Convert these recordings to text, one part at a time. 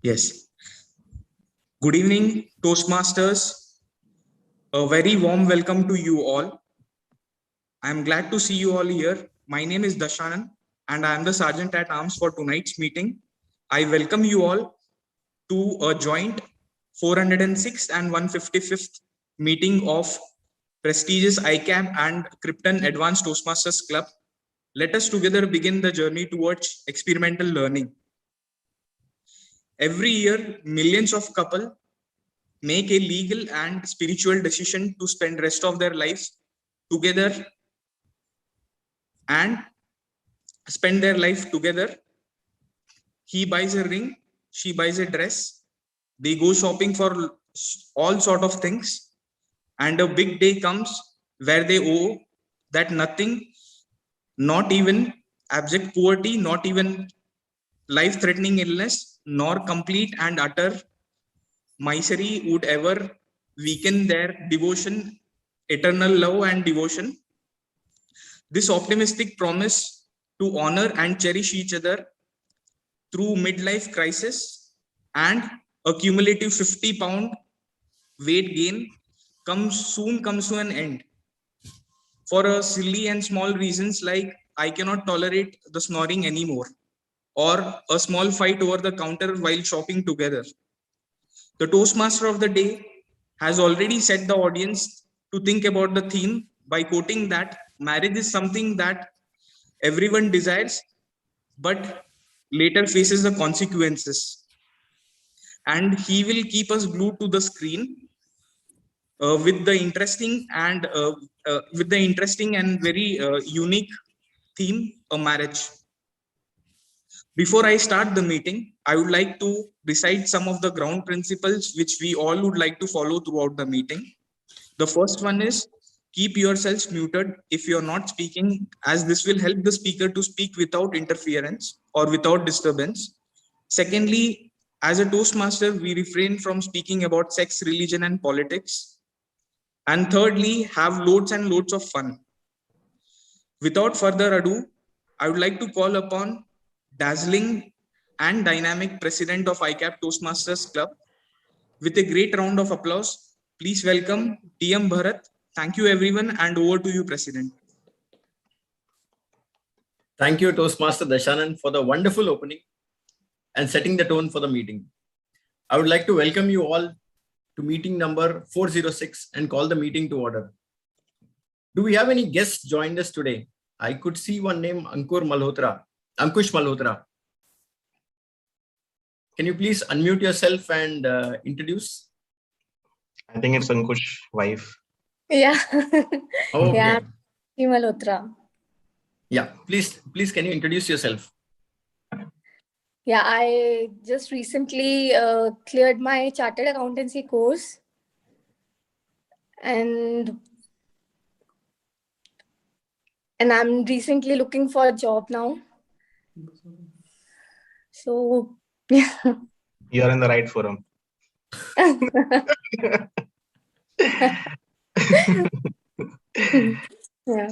Yes. Good evening, Toastmasters. A very warm welcome to you all. I am glad to see you all here. My name is Dashanan and I am the Sergeant at Arms for tonight's meeting. I welcome you all to a joint 406th and 155th meeting of prestigious ICAB and Krypton Advanced Toastmasters Club. Let us together begin the journey towards experimental learning. Every year, millions of couples make a legal and spiritual decision to spend rest of their lives together and spend their life together. He buys a ring, she buys a dress, they go shopping for all sort of things, and a big day comes where they owe that nothing, not even abject poverty, not even life threatening illness, nor complete and utter misery would ever weaken their devotion, eternal love and devotion. This optimistic promise to honor and cherish each other through midlife crisis and a cumulative 50-pound weight gain comes to an end for a silly and small reasons like I cannot tolerate the snoring anymore, or a small fight over the counter while shopping together. The Toastmaster of the day has already set the audience to think about the theme by quoting that marriage is something that everyone desires, but later faces the consequences. And he will keep us glued to the screen with the interesting and very unique theme, a marriage. Before I start the meeting, I would like to recite some of the ground principles which we all would like to follow throughout the meeting. The first one is keep yourselves muted if you're not speaking, as this will help the speaker to speak without interference or without disturbance. Secondly, as a Toastmaster, we refrain from speaking about sex, religion, and politics. And thirdly, have loads and loads of fun. Without further ado, I would like to call upon dazzling and dynamic president of ICAB Toastmasters Club. With a great round of applause, please welcome TM Bharat. Thank you everyone, and over to you, President. Thank you, Toastmaster Dashanan, for the wonderful opening and setting the tone for the meeting. I would like to welcome you all to meeting number 406 and call the meeting to order. Do we have any guests joined us today? I could see one name, Ankush Malhotra. Can you please unmute yourself and introduce? I think it's Ankush's wife. Yeah. Oh, okay. Yeah, Malhotra. Yeah, please can you introduce yourself? Yeah, I just recently cleared my chartered accountancy course, and I'm recently looking for a job now. So yeah. You're in the right forum. Yeah.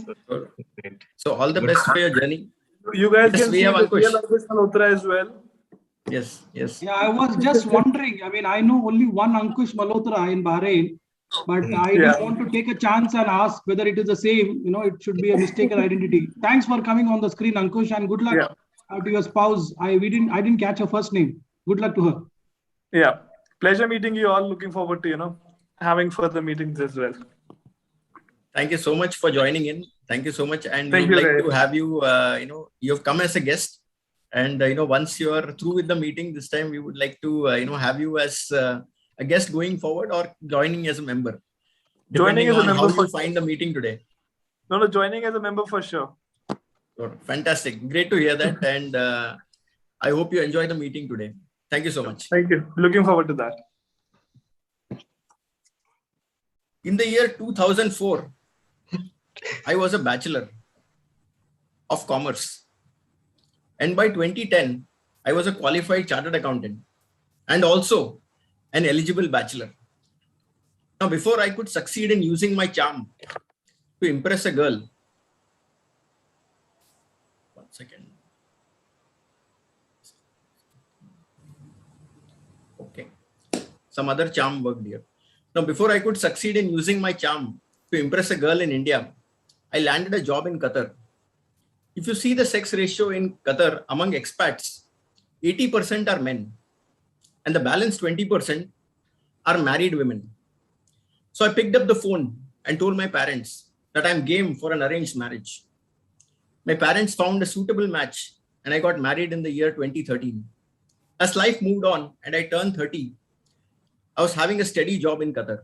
So all the best for your journey. You guys Yes, can we see have the Ankush. real Ankush Malhotra as well. Yes. Yeah, I was just wondering. I mean, I know only one Ankush Malhotra in Bahrain, but I just want to take a chance and ask whether it is the same. You know, it should be a mistaken identity. Thanks for coming on the screen, Ankush, and good luck to your spouse. I didn't catch her first name. Good luck to her. Yeah, pleasure meeting you all. Looking forward to having further meetings as well. Thank you so much for joining in. Thank you so much, and Thank we would you, like to have you. You have come as a guest, and once you are through with the meeting this time, we would like to have you as a guest going forward or joining as a member. Joining as a member. How you find the meeting today? No, joining as a member for sure. Fantastic, great to hear that, and I hope you enjoy the meeting today. Thank you so much. Thank you. Looking forward to that. In the year 2004, I was a bachelor of commerce. And by 2010, I was a qualified chartered accountant and also an eligible bachelor. Now, before I could succeed in using my charm to impress a girl, some other charm worked here. Now, before I could succeed in using my charm to impress a girl in India, I landed a job in Qatar. If you see the sex ratio in Qatar among expats, 80% are men and the balance 20% are married women. So I picked up the phone and told my parents that I'm game for an arranged marriage. My parents found a suitable match and I got married in the year 2013. As life moved on and I turned 30, I was having a steady job in Qatar.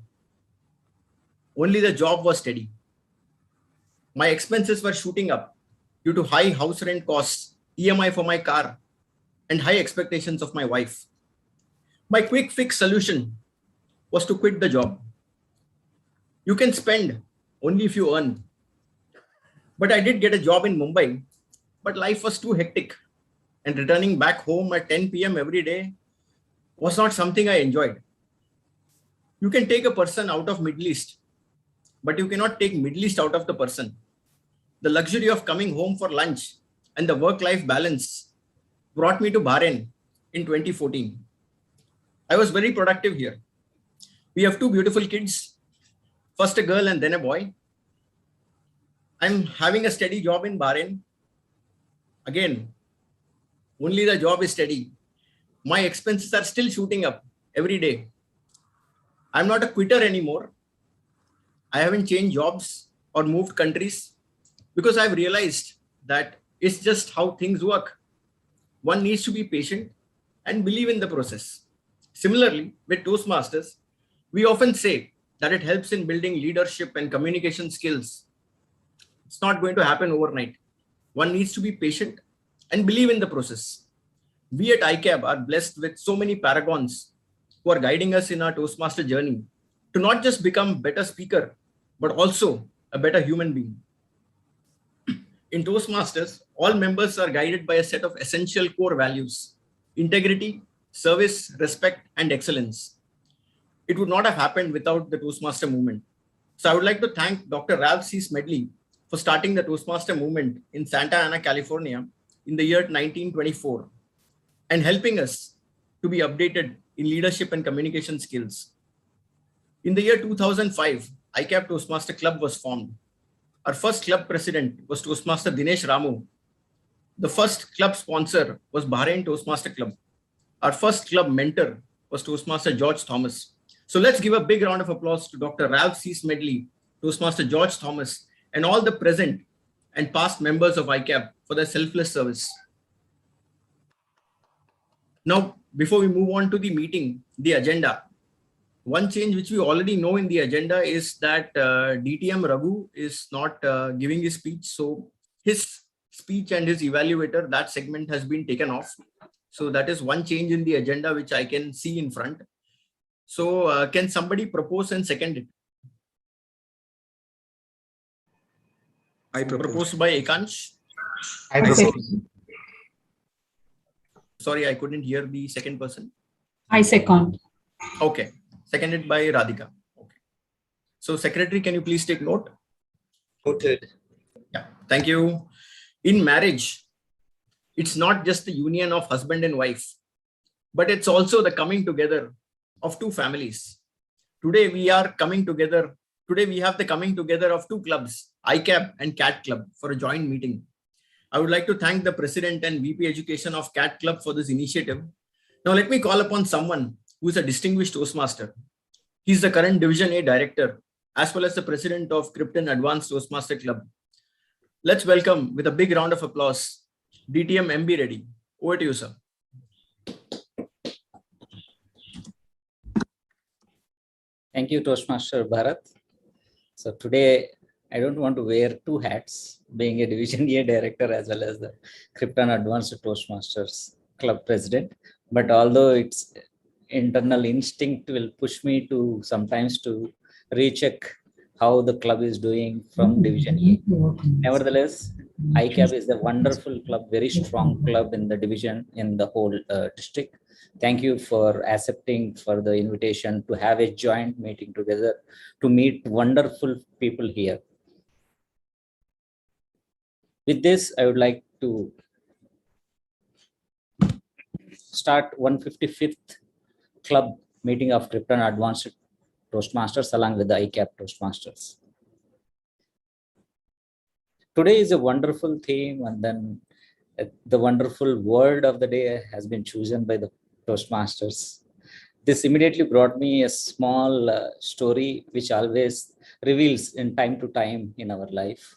Only the job was steady. My expenses were shooting up due to high house rent costs, EMI for my car, and high expectations of my wife. My quick fix solution was to quit the job. You can spend only if you earn. But I did get a job in Mumbai, but life was too hectic. And returning back home at 10 p.m. every day was not something I enjoyed. You can take a person out of Middle East, but you cannot take Middle East out of the person. The luxury of coming home for lunch and the work-life balance brought me to Bahrain in 2014. I was very productive here. We have two beautiful kids, first a girl and then a boy. I'm having a steady job in Bahrain. Again, only the job is steady. My expenses are still shooting up every day. I'm not a quitter anymore. I haven't changed jobs or moved countries because I've realized that it's just how things work. One needs to be patient and believe in the process. Similarly, with Toastmasters, we often say that it helps in building leadership and communication skills. It's not going to happen overnight. One needs to be patient and believe in the process. We at ICAB are blessed with so many paragons who are guiding us in our Toastmaster journey to not just become a better speaker, but also a better human being. In Toastmasters, all members are guided by a set of essential core values: integrity, service, respect, and excellence. It would not have happened without the Toastmaster movement. So I would like to thank Dr. Ralph C. Smedley for starting the Toastmaster movement in Santa Ana, California in the year 1924 and helping us to be updated in leadership and communication skills. In the year 2005, ICAB Toastmaster Club was formed. Our first club president was Toastmaster Dinesh Ramu. The first club sponsor was Bahrain Toastmaster Club. Our first club mentor was Toastmaster George Thomas. So let's give a big round of applause to Dr. Ralph C. Smedley, Toastmaster George Thomas, and all the present and past members of ICAB for their selfless service. Now, before we move on to the meeting, the agenda, one change which we already know in the agenda is that DTM Raghu is not giving his speech. So his speech and his evaluator, that segment has been taken off. So that is one change in the agenda which I can see in front. So can somebody propose and second it? I propose. Proposed by Ekansh. I propose. Sorry, I couldn't hear the second person. I second. Okay. Seconded by Radhika. Okay. So secretary, can you please take note? Noted. Yeah. Thank you. In marriage, it's not just the union of husband and wife, but it's also the coming together of two families. Today we are coming together. Today we have the coming together of two clubs, ICAB and CAT Club, for a joint meeting. I would like to thank the President and VP Education of CAT Club for this initiative. Now let me call upon someone who is a distinguished Toastmaster. He's the current Division A Director, as well as the President of Krypton Advanced Toastmaster Club. Let's welcome with a big round of applause, DTM MB Reddy. Over to you, sir. Thank you, Toastmaster Bharat. So today, I don't want to wear two hats, being a Division A Director as well as the Krypton Advanced Toastmasters Club President. But although it's internal instinct will push me to sometimes to recheck how the club is doing from Division A. Nevertheless, ICAB is a wonderful club, very strong club in the division, in the whole district. Thank you for accepting for the invitation to have a joint meeting together to meet wonderful people here. With this, I would like to start 155th club meeting of Krypton Advanced Toastmasters along with the ICAB Toastmasters. Today is a wonderful theme, and then the wonderful word of the day has been chosen by the Toastmasters. This immediately brought me a small story which always reveals in time to time in our life.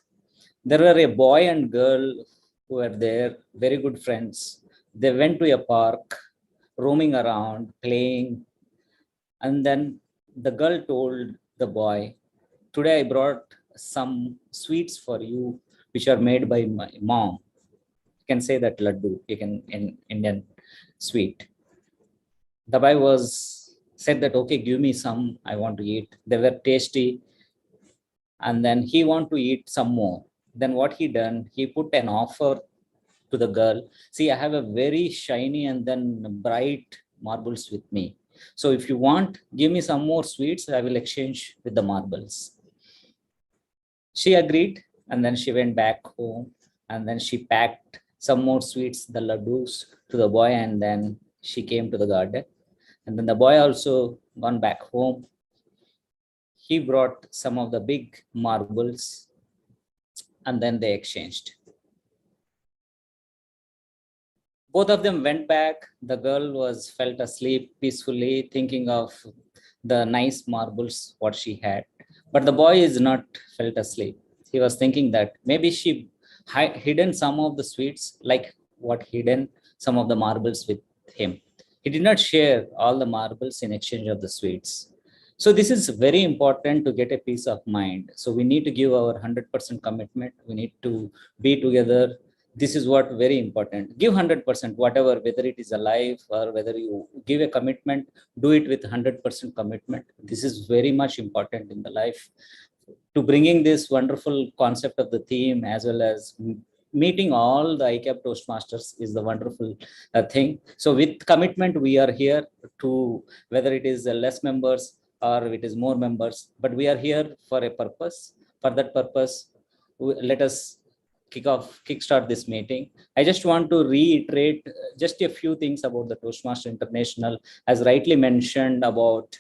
There were a boy and girl who were there, very good friends. They went to a park, roaming around, playing. And then the girl told the boy, "Today I brought some sweets for you, which are made by my mom." You can say that laddu, you can in Indian sweet. The boy said that, "Okay, give me some, I want to eat." They were tasty. And then he want to eat some more. Then what he done, he put an offer to the girl. "See, I have a very shiny and then bright marbles with me. So if you want, give me some more sweets, I will exchange with the marbles." She agreed, and then she went back home, and then she packed some more sweets, the laddus, to the boy, and then she came to the garden. And then the boy also gone back home. He brought some of the big marbles, and then they exchanged. Both of them went back. The girl felt asleep peacefully, thinking of the nice marbles what she had. But the boy is not felt asleep. He was thinking that maybe she hidden some of the sweets, like what hidden some of the marbles with him. He did not share all the marbles in exchange of the sweets. So this is very important to get a peace of mind. So we need to give our 100% commitment. We need to be together. This is what very important. Give 100%, whatever, whether it is alive or whether you give a commitment, do it with 100% commitment. This is very much important in the life. To bringing this wonderful concept of the theme, as well as meeting all the ICAB Toastmasters, is the wonderful thing. So with commitment, we are here to, whether it is less members or it is more members, but we are here for a purpose. For that purpose, let us kickstart this meeting. I just want to reiterate just a few things about the Toastmaster International, as rightly mentioned about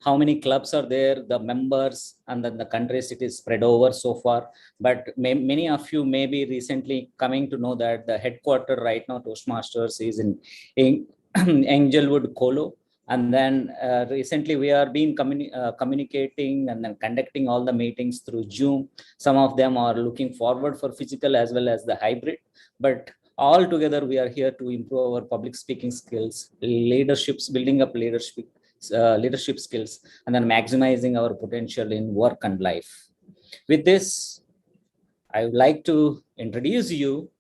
how many clubs are there, the members, and then the countries it is spread over so far. But many of you may be recently coming to know that the headquarter right now, Toastmasters, is in Englewood, Colo. And then recently we are being communicating and then conducting all the meetings through Zoom. Some of them are looking forward for physical as well as the hybrid. But all together, we are here to improve our public speaking skills, building up leadership skills, and then maximizing our potential in work and life. With this, I would like to introduce you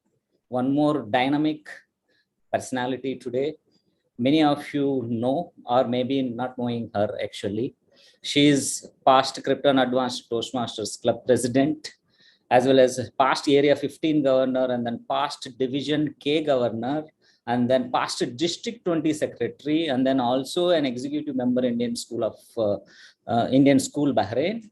one more dynamic personality today. Many of you know, or maybe not knowing her actually. She is past Krypton Advanced Toastmasters Club president, as well as past Area 15 governor, and then past Division K governor, and then past District 20 secretary, and then also an executive member Indian School Bahrain.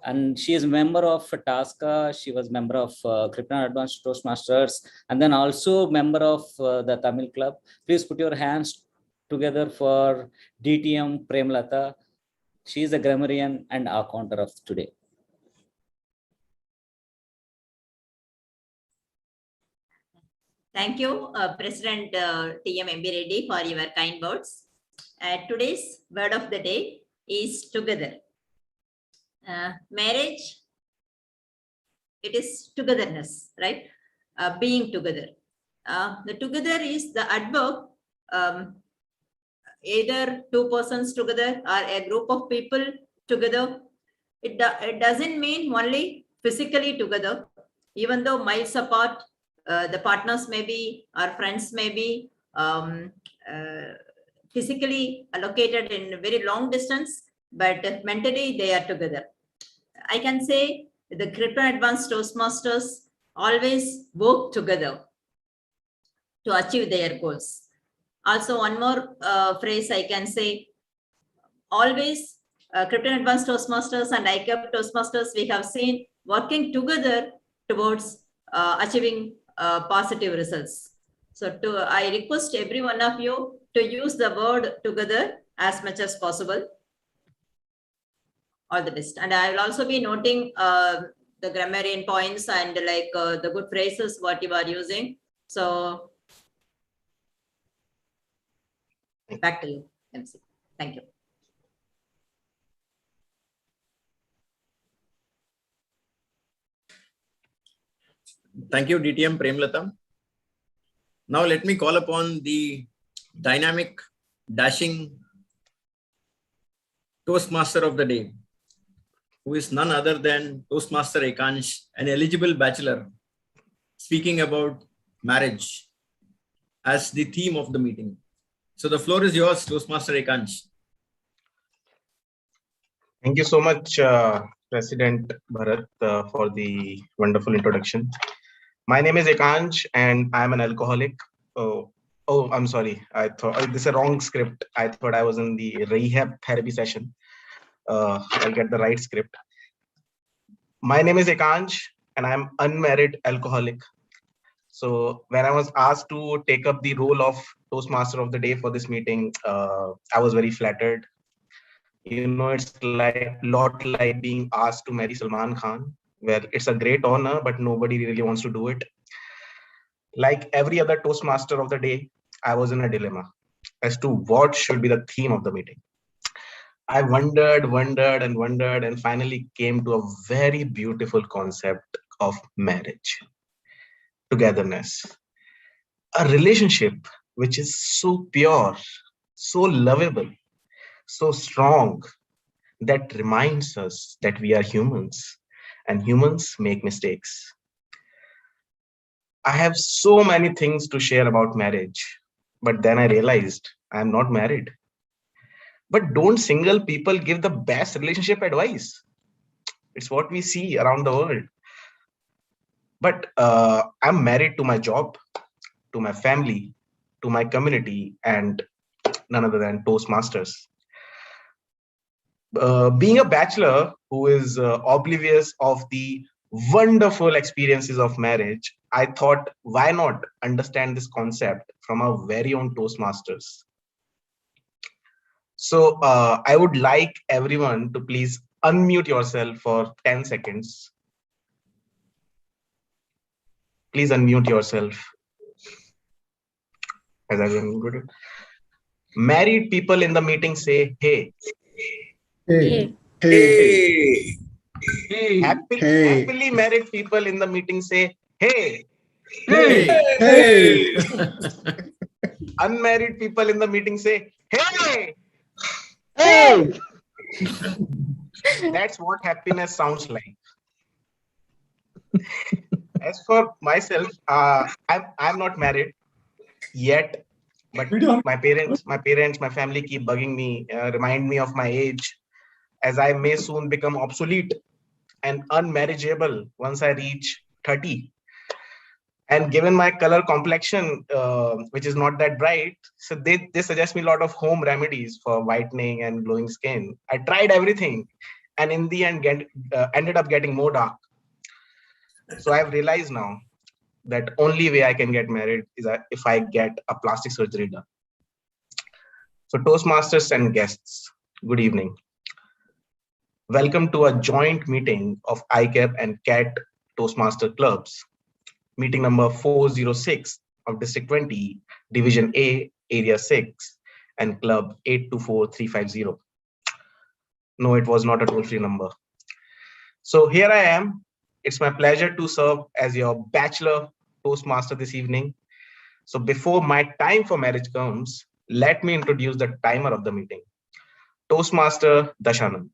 And she is a member of TASCA. She was member of Krypton Advanced Toastmasters, and then also member of the Tamil Club. Please put your hands together for DTM Premlata. She is a grammarian and accounter of today. Thank you, President TM MB Reddy, for your kind words. Today's word of the day is together. Marriage, it is togetherness, right? Being together. The together is the adverb, either two persons together or a group of people together. It doesn't mean only physically together, even though miles apart, the partners may be, our friends may be physically located in very long distance, but mentally they are together. I can say the Krypton Advanced Toastmasters always work together to achieve their goals. Also, one more phrase I can say, always Krypton Advanced Toastmasters and ICAB Toastmasters, we have seen working together towards achieving positive results. So I request every one of you to use the word together as much as possible. All the best. And I will also be noting the grammarian points and like the good phrases what you are using. So back to you, MC. Thank you. Thank you, DTM Premlata. Now let me call upon the dynamic, dashing Toastmaster of the day, who is none other than Toastmaster Ekansh, an eligible bachelor, speaking about marriage as the theme of the meeting. So the floor is yours, Toastmaster Ekansh. Thank you so much, President Bharat, for the wonderful introduction. My name is Ekansh and I'm an alcoholic. Oh, I'm sorry. I thought this is a wrong script. I thought I was in the rehab therapy session. I'll get the right script. My name is Ekansh and I'm unmarried alcoholic. So when I was asked to take up the role of Toastmaster of the Day for this meeting, I was very flattered. You know, it's lot like being asked to marry Salman Khan, where it's a great honor, but nobody really wants to do it. Like every other Toastmaster of the day, I was in a dilemma as to what should be the theme of the meeting. I wondered and finally came to a very beautiful concept of marriage, togetherness, a relationship which is so pure, so lovable, so strong, that reminds us that we are humans and humans make mistakes. I have so many things to share about marriage, but then I realized I'm not married. But don't single people give the best relationship advice? It's what we see around the world. But I'm married to my job, to my family, to my community, and none other than Toastmasters. Being a bachelor who is oblivious of the wonderful experiences of marriage, I thought, why not understand this concept from our very own Toastmasters? So I would like everyone to please unmute yourself for 10 seconds. Please unmute yourself. As I good. Married people in the meeting say, hey. Hey. Hey. Hey. Happily married people in the meeting say, hey. Hey. Hey. Unmarried people in the meeting say, hey. Hey. That's what happiness sounds like. As for myself, I'm not married yet, but my parents, my family keep bugging me, remind me of my age, as I may soon become obsolete and unmarriageable once I reach 30. And given my color complexion, which is not that bright, so they suggest me a lot of home remedies for whitening and glowing skin. I tried everything, and in the end, ended up getting more dark. So I've realized now that only way I can get married is if I get a plastic surgery done. So Toastmasters and guests, good evening. Welcome to a joint meeting of ICAB and CAT Toastmaster clubs. Meeting number 406 of District 20, Division A, Area 6, and Club 824350. No, it was not a toll-free number. So here I am. It's my pleasure to serve as your Bachelor Toastmaster this evening. So before my time for marriage comes, let me introduce the timer of the meeting, Toastmaster Dashanand.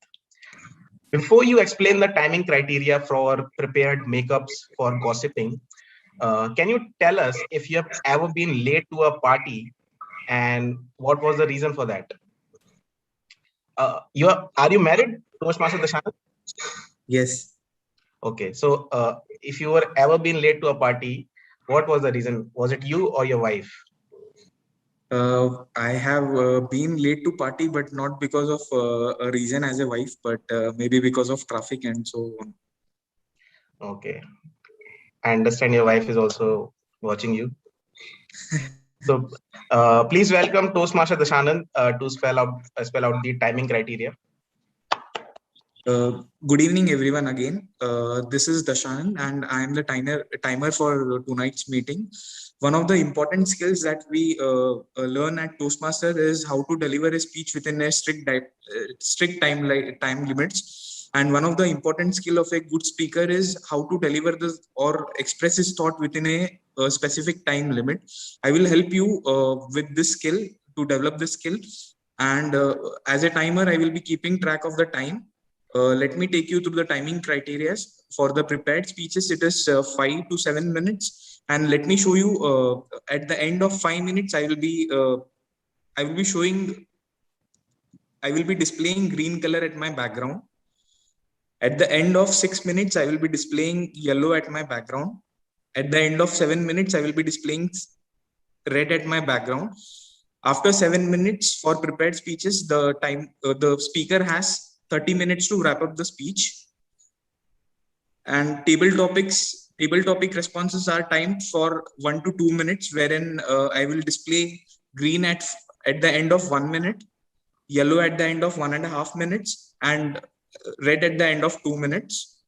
Before you explain the timing criteria for prepared makeups for gossiping, can you tell us if you have ever been late to a party and what was the reason for that? Are you married, Toastmaster Dashanand? Yes. Okay, so if you were ever been late to a party, what was the reason? Was it you or your wife? I have been late to party, but not because of a reason as a wife, but maybe because of traffic and so on. Okay. I understand your wife is also watching you. So please welcome Toastmaster Dashanand to spell out the timing criteria. Good evening, everyone. Again, this is Dashanand, and I am the timer for tonight's meeting. One of the important skills that we learn at Toastmaster is how to deliver a speech within a strict time limits. And one of the important skill of a good speaker is how to deliver this or express his thought within a specific time limit. I will help you with this skill to develop this skill. And as a timer, I will be keeping track of the time. Let me take you through the timing criteria. For the prepared speeches, it is 5 to 7 minutes. And let me show you at the end of 5 minutes, I will be displaying green color at my background. At the end of 6 minutes, I will be displaying yellow at my background. At the end of 7 minutes, I will be displaying red at my background. After 7 minutes for prepared speeches, the speaker has 30 minutes to wrap up the speech. And table topic responses are timed for 1 to 2 minutes, wherein I will display green at the end of 1 minute, yellow at the end of 1.5 minutes, and red at the end of 2 minutes.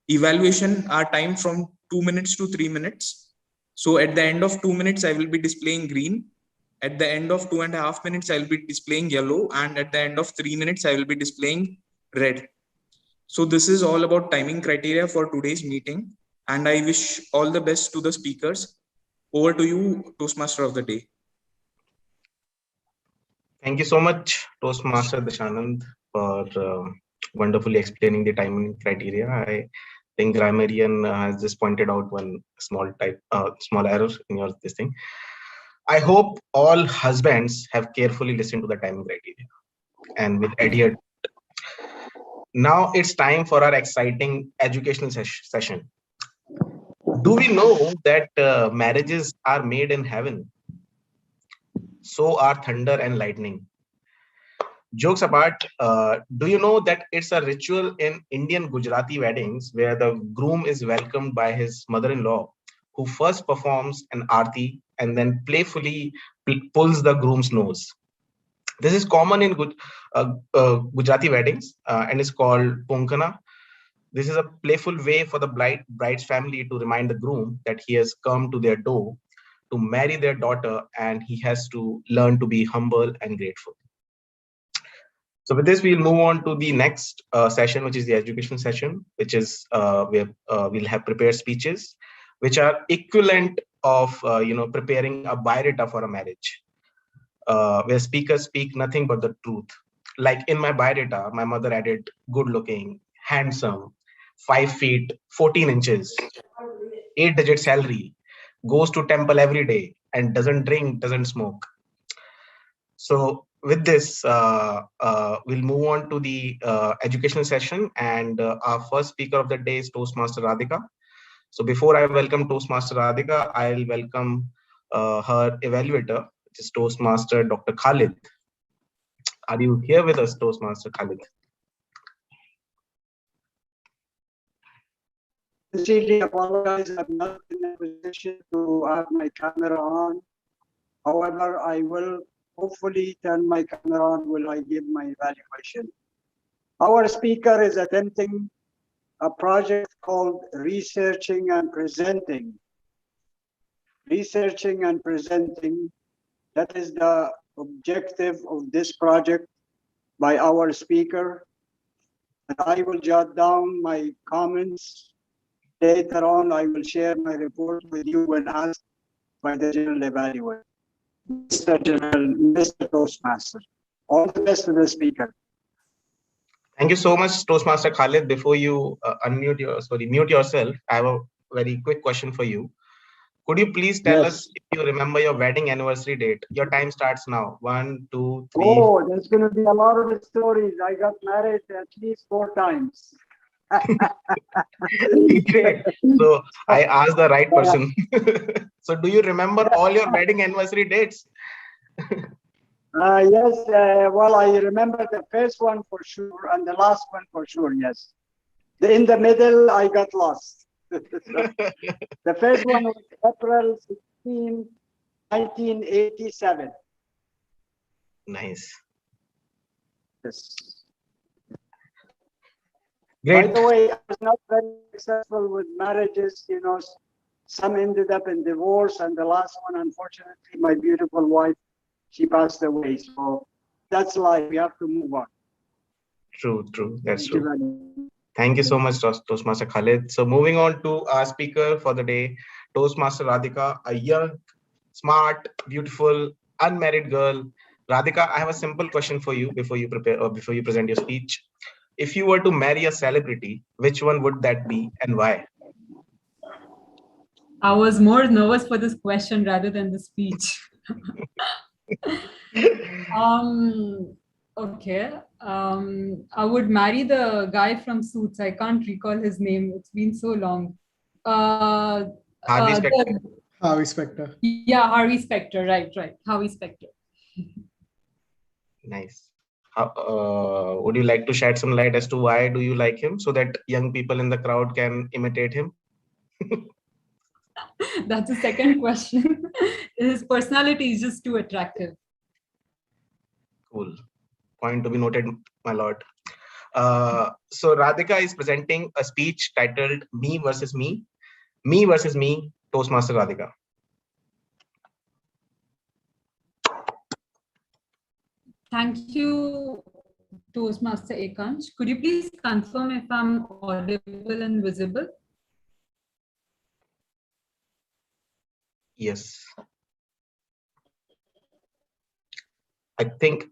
Evaluation are timed from 2 minutes to 3 minutes. So at the end of 2 minutes, I will be displaying green. At the end of 2.5 minutes, I will be displaying yellow. And at the end of 3 minutes, I will be displaying red. So this is all about timing criteria for today's meeting. And I wish all the best to the speakers. Over to you, Toastmaster of the day. Thank you so much, Toastmaster Dashanand, for wonderfully explaining the timing criteria. I think Grammarian has just pointed out one small error in your this thing. I hope all husbands have carefully listened to the timing criteria and will adhere. Now it's time for our exciting educational session. Do we know that marriages are made in heaven? So are thunder and lightning. Jokes apart, do you know that it's a ritual in Indian Gujarati weddings where the groom is welcomed by his mother-in-law, who first performs an aarti and then playfully pulls the groom's nose. This is common in Gujarati weddings and is called Ponkana. This is a playful way for the bride's family to remind the groom that he has come to their door to marry their daughter and he has to learn to be humble and grateful. So with this, we'll move on to the next session, which is the education session, which is where we'll have prepared speeches, which are equivalent of preparing a biodata for a marriage, where speakers speak nothing but the truth. Like in my biodata, my mother added good-looking, handsome, 5 feet, 14 inches, 8-digit salary, goes to temple every day, and doesn't drink, doesn't smoke. So with this, we'll move on to the educational session, and our first speaker of the day is Toastmaster Radhika. So before I welcome Toastmaster Radhika, I'll welcome her evaluator, which is Toastmaster Dr. Khalid. Are you here with us, Toastmaster Khalid? Sincerely apologize, I'm not in a position to have my camera on. However, I will hopefully turn my camera on when I give my evaluation. Our speaker is attempting a project called Researching and Presenting. Researching and Presenting, that is the objective of this project by our speaker. And I will jot down my comments. Later on, I will share my report with you when asked by the general evaluator. Mr. Toastmaster. All the best to the speaker. Thank you so much, Toastmaster Khalid. Before you mute yourself, I have a very quick question for you. Could you please tell us if you remember your wedding anniversary date? Your time starts now. 1, 2, 3. Oh, there's going to be a lot of stories. I got married at least 4 times. Great. So I asked the right person. So do you remember all your wedding anniversary dates? Yes, well, I remember the first one for sure and the last one for sure, yes. In the middle, I got lost. The first one was April in 1987. Nice. Yes. Great. By the way, I was not very successful with marriages. You know, some ended up in divorce, and the last one, unfortunately, my beautiful wife, she passed away. So that's life. We have to move on. True, true. That's Thank you true. very much. Thank you so much, Toastmaster Khalid. So moving on to our speaker for the day, Toastmaster Radhika, a young, smart, beautiful, unmarried girl. Radhika, I have a simple question for you before you prepare or before you present your speech. If you were to marry a celebrity, which one would that be and why? I was more nervous for this question rather than the speech. Okay. I would marry the guy from Suits. I can't recall his name. It's been so long. Harvey Specter. Harvey Specter. Yeah, Harvey Specter. Right. Harvey Specter. Nice. Would you like to shed some light as to why do you like him so that young people in the crowd can imitate him? That's the second question. His personality is just too attractive. Cool. Point to be noted, my lord. So Radhika is presenting a speech titled Me versus Me. Me versus Me, Toastmaster Radhika. Thank you, Toastmaster Ekansh. Could you please confirm if I'm audible and visible? Yes. I think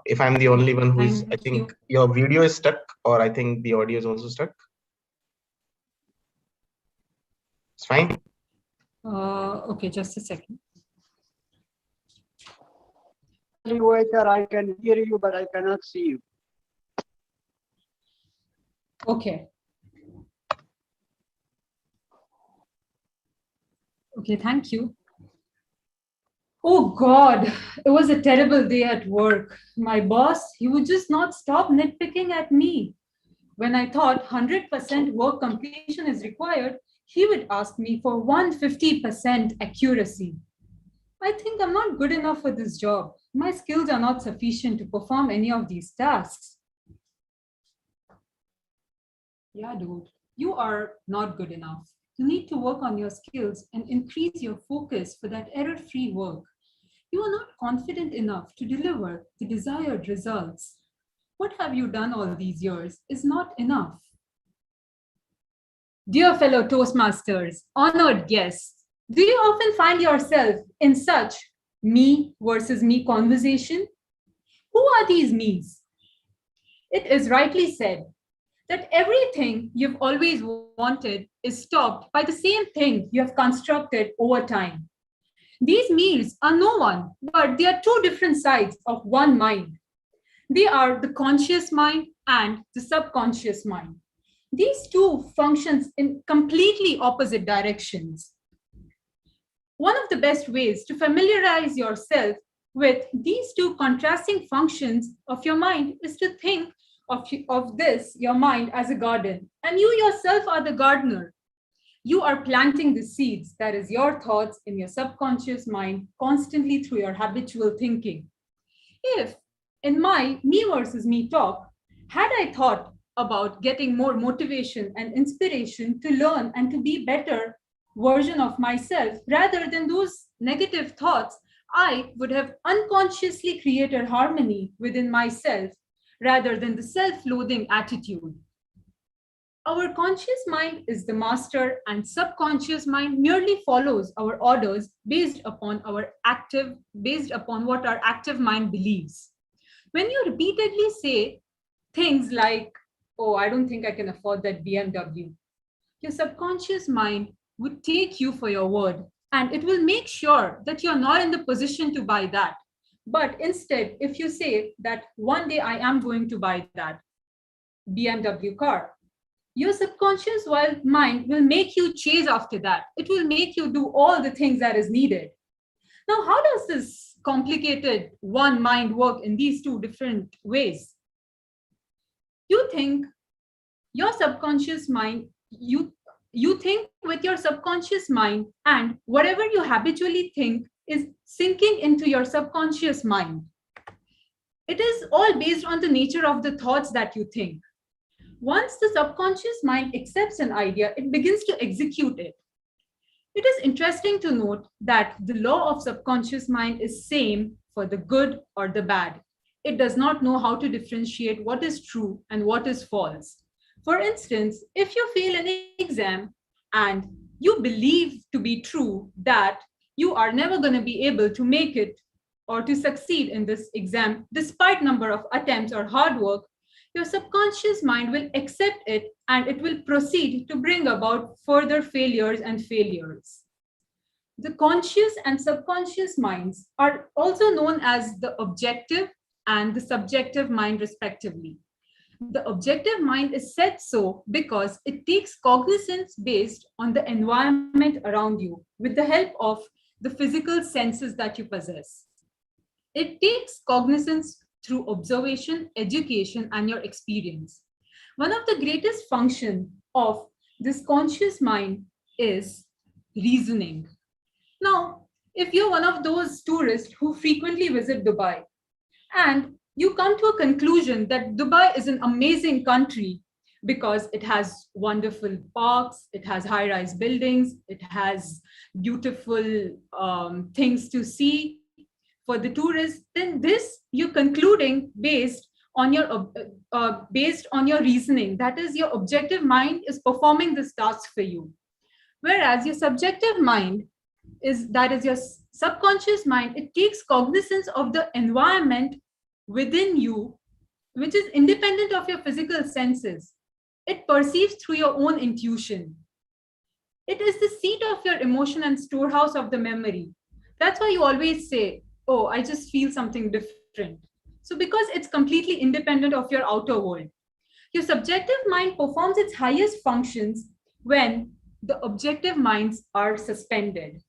if I'm the only one who is, I think your video is stuck, or I think the audio is also stuck. It's fine. Okay, just a second. Waiter, I can hear you, but I cannot see you. Okay. Okay, thank you. Oh God, it was a terrible day at work. My boss, he would just not stop nitpicking at me. When I thought 100% work completion is required, he would ask me for 150% accuracy. I think I'm not good enough for this job. My skills are not sufficient to perform any of these tasks. Yeah, dude, you are not good enough. You need to work on your skills and increase your focus for that error-free work. You are not confident enough to deliver the desired results. What have you done all these years is not enough. Dear fellow Toastmasters, honored guests, do you often find yourself in such me versus me conversation? Who are these me's? It is rightly said that everything you've always wanted is stopped by the same thing you have constructed over time. These me's are no one, but they are two different sides of one mind. They are the conscious mind and the subconscious mind. These two functions in completely opposite directions. One of the best ways to familiarize yourself with these two contrasting functions of your mind is to think of this, your mind, as a garden. And you yourself are the gardener. You are planting the seeds, that is your thoughts in your subconscious mind constantly through your habitual thinking. If in my me versus me talk, had I thought about getting more motivation and inspiration to learn and to be better version of myself rather than those negative thoughts, I would have unconsciously created harmony within myself rather than the self-loathing attitude. Our conscious mind is the master and subconscious mind merely follows our orders based upon what our active mind believes. When you repeatedly say things like, oh, I don't think I can afford that BMW, your subconscious mind would take you for your word and it will make sure that you're not in the position to buy that. But instead, if you say that one day I am going to buy that BMW car, your subconscious mind will make you chase after that. It will make you do all the things that is needed. Now, how does this complicated one mind work in these two different ways? You think your subconscious mind, You think with your subconscious mind, and whatever you habitually think is sinking into your subconscious mind. It is all based on the nature of the thoughts that you think. Once the subconscious mind accepts an idea, it begins to execute it. It is interesting to note that the law of subconscious mind is same for the good or the bad. It does not know how to differentiate what is true and what is false. For instance, if you fail an exam and you believe to be true that you are never going to be able to make it or to succeed in this exam despite number of attempts or hard work, your subconscious mind will accept it and it will proceed to bring about further failures and failures. The conscious and subconscious minds are also known as the objective and the subjective mind, respectively. The objective mind is said so because it takes cognizance based on the environment around you with the help of the physical senses that you possess. It takes cognizance through observation, education, and your experience. One of the greatest functions of this conscious mind is reasoning. Now, if you're one of those tourists who frequently visit Dubai and you come to a conclusion that Dubai is an amazing country because it has wonderful parks, it has high-rise buildings, it has beautiful things to see for the tourists, then this you're concluding based on your reasoning. That is, your objective mind is performing this task for you. Whereas your subjective mind that is your subconscious mind, it takes cognizance of the environment within you, which is independent of your physical senses. It perceives through your own intuition. It is the seat of your emotion and storehouse of the memory. That's why you always say, oh, I just feel something different. So because it's completely independent of your outer world. Your subjective mind performs its highest functions when the objective minds are suspended.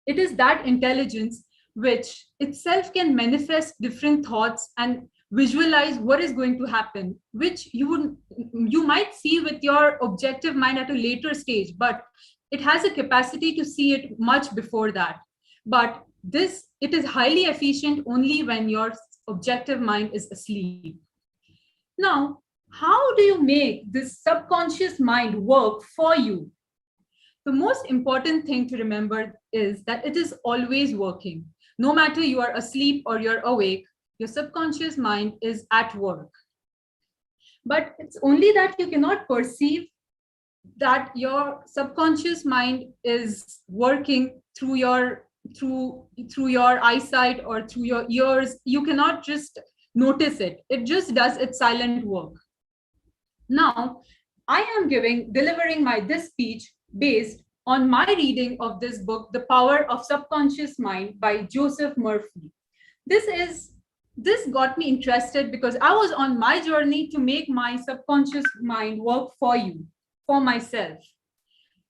It is that intelligence which itself can manifest different thoughts and visualize what is going to happen, which you might see with your objective mind at a later stage, but it has a capacity to see it much before that. But it is highly efficient only when your objective mind is asleep. Now, how do you make this subconscious mind work for you? The most important thing to remember is that it is always working. No matter you are asleep or you're awake, your subconscious mind is at work. But it's only that you cannot perceive that your subconscious mind is working through your eyesight or through your ears. You cannot just notice it. It just does its silent work. Now, I am delivering this speech based on my reading of this book, The Power of Subconscious Mind by Joseph Murphy. This got me interested because I was on my journey to make my subconscious mind work for myself.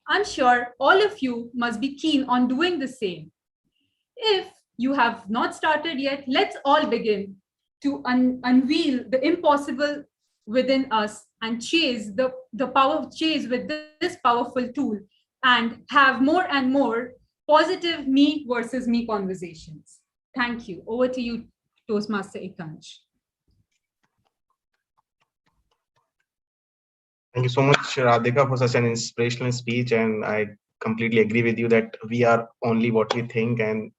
I'm sure all of you must be keen on doing the same. If you have not started yet, let's all begin to unveil the impossible within us and chase with this powerful tool and have more and more positive me versus me conversations. Thank you. Over to you, Toastmaster Ikansh. Thank you so much, Radhika, for such an inspirational speech. And I completely agree with you that we are only what we think, and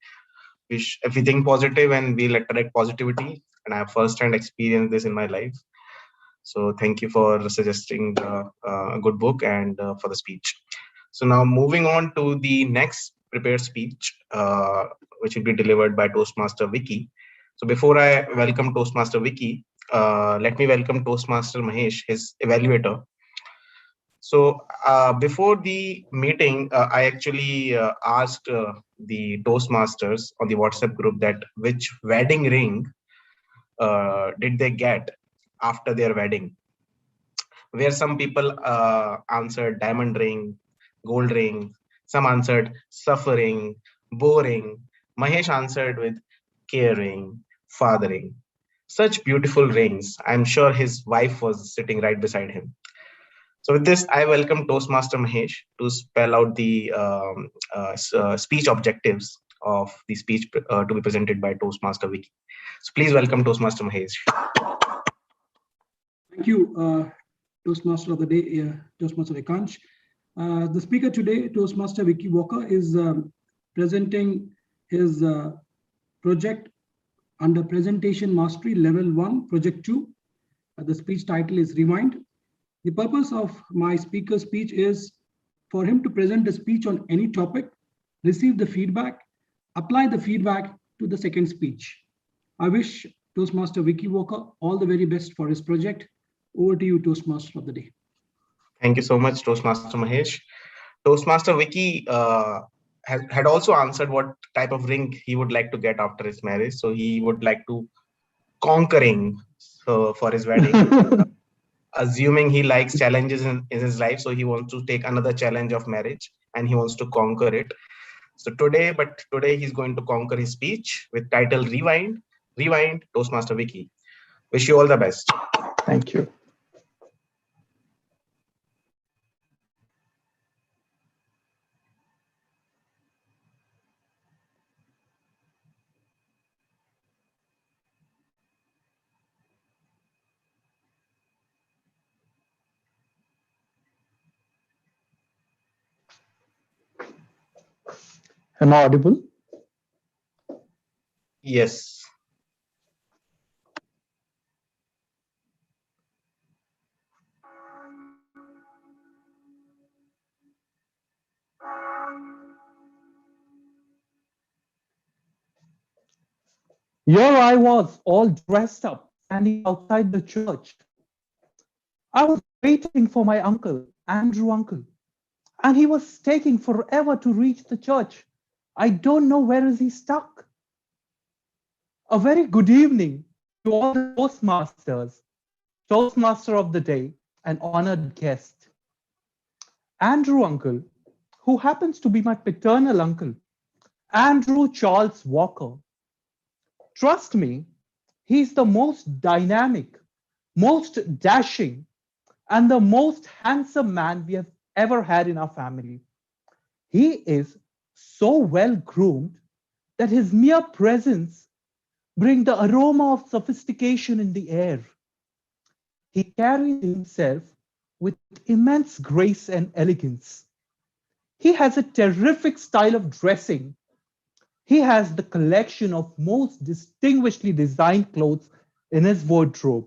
if we think positive and we'll attract positivity. And I have first-hand experienced this in my life. So thank you for suggesting a good book and for the speech. So now moving on to the next prepared speech, which will be delivered by Toastmaster Vicky. So before I welcome Toastmaster Vicky, let me welcome Toastmaster Mahesh, his evaluator. So before the meeting, I actually asked the Toastmasters on the WhatsApp group that which wedding ring did they get after their wedding, where some people answered diamond ring, gold ring, some answered suffering, boring. Mahesh answered with caring, fathering. Such beautiful rings. I'm sure his wife was sitting right beside him. So with this, I welcome Toastmaster Mahesh to spell out the speech objectives of the speech to be presented by Toastmaster Vicky. So please welcome Toastmaster Mahesh. Thank you, Toastmaster of the day, Toastmaster Ekansh. The speaker today, Toastmaster Vicky Walker, is presenting his project under Presentation Mastery Level 1, Project 2. The speech title is Rewind. The purpose of my speaker's speech is for him to present a speech on any topic, receive the feedback, apply the feedback to the second speech. I wish Toastmaster Vicky Walker all the very best for his project. Over to you, Toastmaster of the day. Thank you so much, Toastmaster Mahesh. Toastmaster Vicky had also answered what type of ring he would like to get after his marriage. So he would like to conquering for his wedding. Assuming he likes challenges in his life, so he wants to take another challenge of marriage and he wants to conquer it. So today he's going to conquer his speech with title Rewind. Rewind, Toastmaster Vicky. Wish you all the best. Thank you. Am I audible? Yes. Here I was, all dressed up, standing outside the church. I was waiting for my uncle, Andrew uncle, and he was taking forever to reach the church. I don't know where is he stuck. A very good evening to all the Toastmasters, Toastmaster of the day, and honored guest. Andrew uncle, who happens to be my paternal uncle, Andrew Charles Walker. Trust me, he's the most dynamic, most dashing, and the most handsome man we have ever had in our family. He is so well groomed that his mere presence brings the aroma of sophistication in the air. He carries himself with immense grace and elegance. He has a terrific style of dressing. He has the collection of most distinguishedly designed clothes in his wardrobe.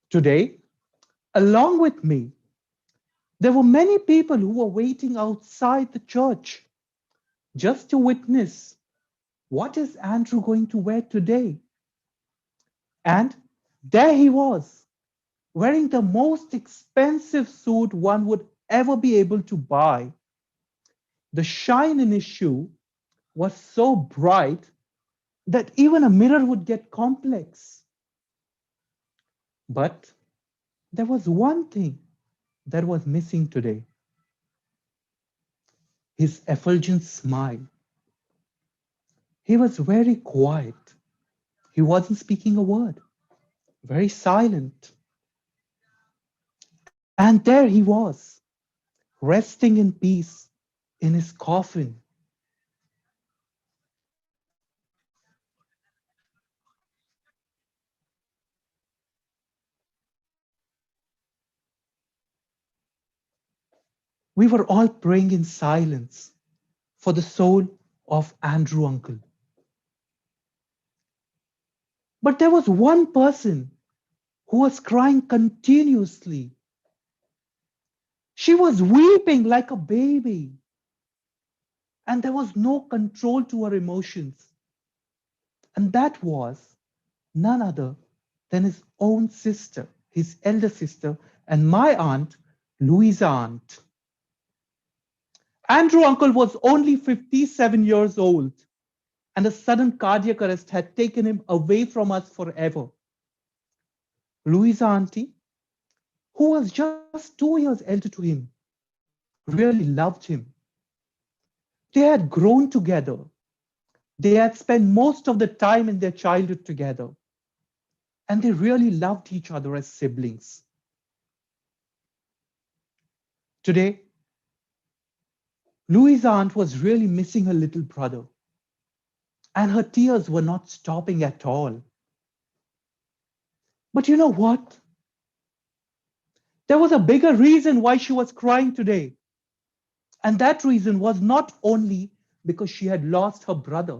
Today, along with me, there were many people who were waiting outside the church just to witness what is Andrew going to wear today. And there he was, wearing the most expensive suit one would ever be able to buy. The shine in his shoe was so bright that even a mirror would get complex. But there was one thing that was missing today: his effulgent smile. He was very quiet. He wasn't speaking a word, very silent. And there he was, resting in peace in his coffin. We were all praying in silence for the soul of Andrew uncle. But there was one person who was crying continuously. She was weeping like a baby, and there was no control to her emotions. And that was none other than his own sister, his elder sister, and my aunt, Louisa aunt. Andrew uncle was only 57 years old, and a sudden cardiac arrest had taken him away from us forever. Louisa auntie, who was just 2 years elder to him, really loved him. They had grown together. They had spent most of the time in their childhood together, and they really loved each other as siblings. Today, Louise's aunt was really missing her little brother, and her tears were not stopping at all. But you know what? There was a bigger reason why she was crying today. And that reason was not only because she had lost her brother,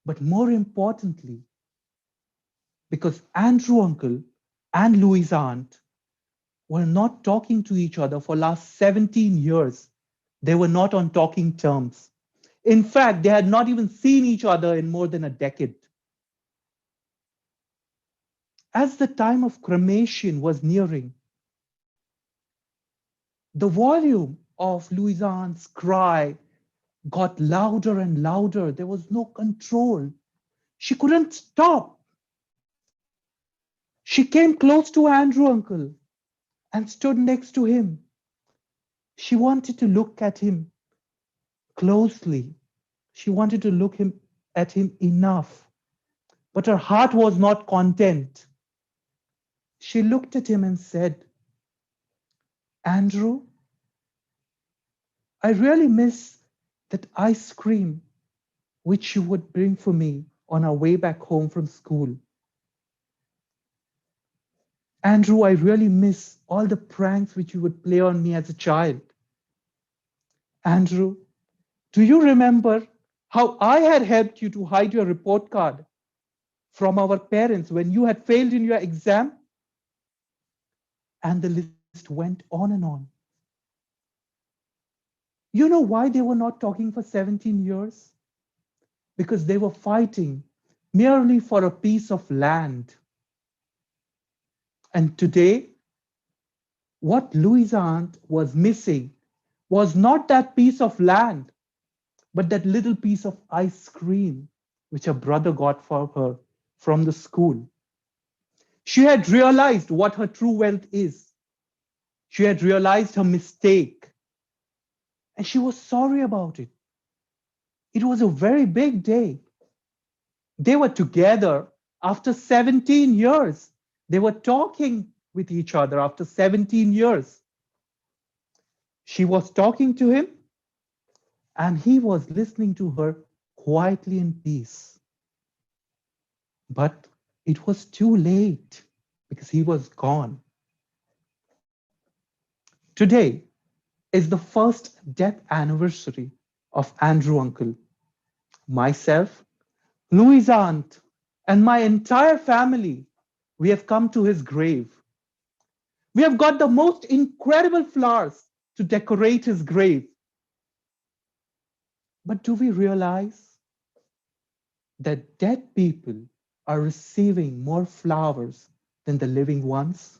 but more importantly, because Andrew uncle and Louise's aunt were not talking to each other for last 17 years. They were not on talking terms. In fact, they had not even seen each other in more than a decade. As the time of cremation was nearing, the volume of Louise's aunt's cry got louder and louder. There was no control. She couldn't stop. She came close to Andrew uncle and stood next to him. She wanted to look at him closely. She wanted to look at him enough. But her heart was not content. She looked at him and said, Andrew, I really miss that ice cream which you would bring for me on our way back home from school. Andrew, I really miss all the pranks which you would play on me as a child. Andrew, do you remember how I had helped you to hide your report card from our parents when you had failed in your exam? And the list went on and on. You know why they were not talking for 17 years? Because they were fighting merely for a piece of land. And today, what Louise's aunt was missing was not that piece of land, but that little piece of ice cream which her brother got for her from the school. She had realized what her true wealth is. She had realized her mistake, and she was sorry about it. It was a very big day. They were together after 17 years. They were talking with each other after 17 years. She was talking to him, and he was listening to her quietly in peace. But it was too late because he was gone. Today is the first death anniversary of Andrew uncle. Myself, Louise's aunt, and my entire family, we have come to his grave. We have got the most incredible flowers to decorate his grave. But do we realize that dead people are receiving more flowers than the living ones?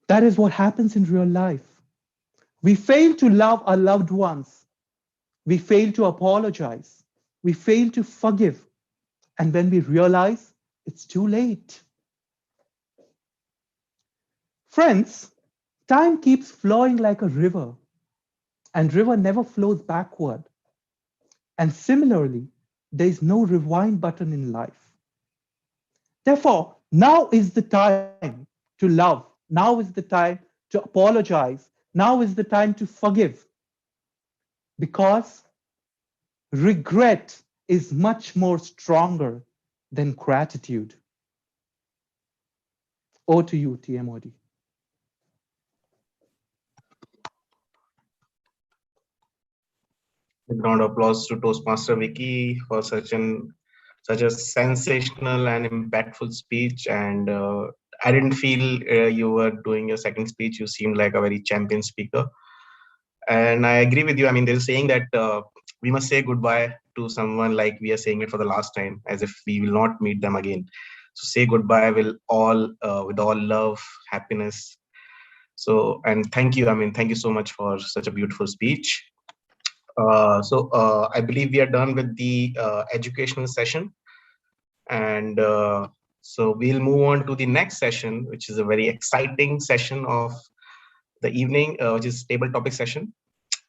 That is what happens in real life. We fail to love our loved ones. We fail to apologize. We fail to forgive. And when we realize, it's too late. Friends, time keeps flowing like a river, and river never flows backward. And similarly, there is no rewind button in life. Therefore, now is the time to love. Now is the time to apologize. Now is the time to forgive. Because regret is much more stronger than gratitude. Over to you, TMOD. A round of applause to Toastmaster Vicky for such a sensational and impactful speech. And I didn't feel you were doing your second speech. You seemed like a very champion speaker. And I agree with you. I mean, there's a saying that we must say goodbye to someone like we are saying it for the last time, as if we will not meet them again. So say goodbye with all love, happiness. So, and thank you. I mean, thank you so much for such a beautiful speech. I believe we are done with the educational session. And so we'll move on to the next session, which is a very exciting session of the evening, which is table topic session.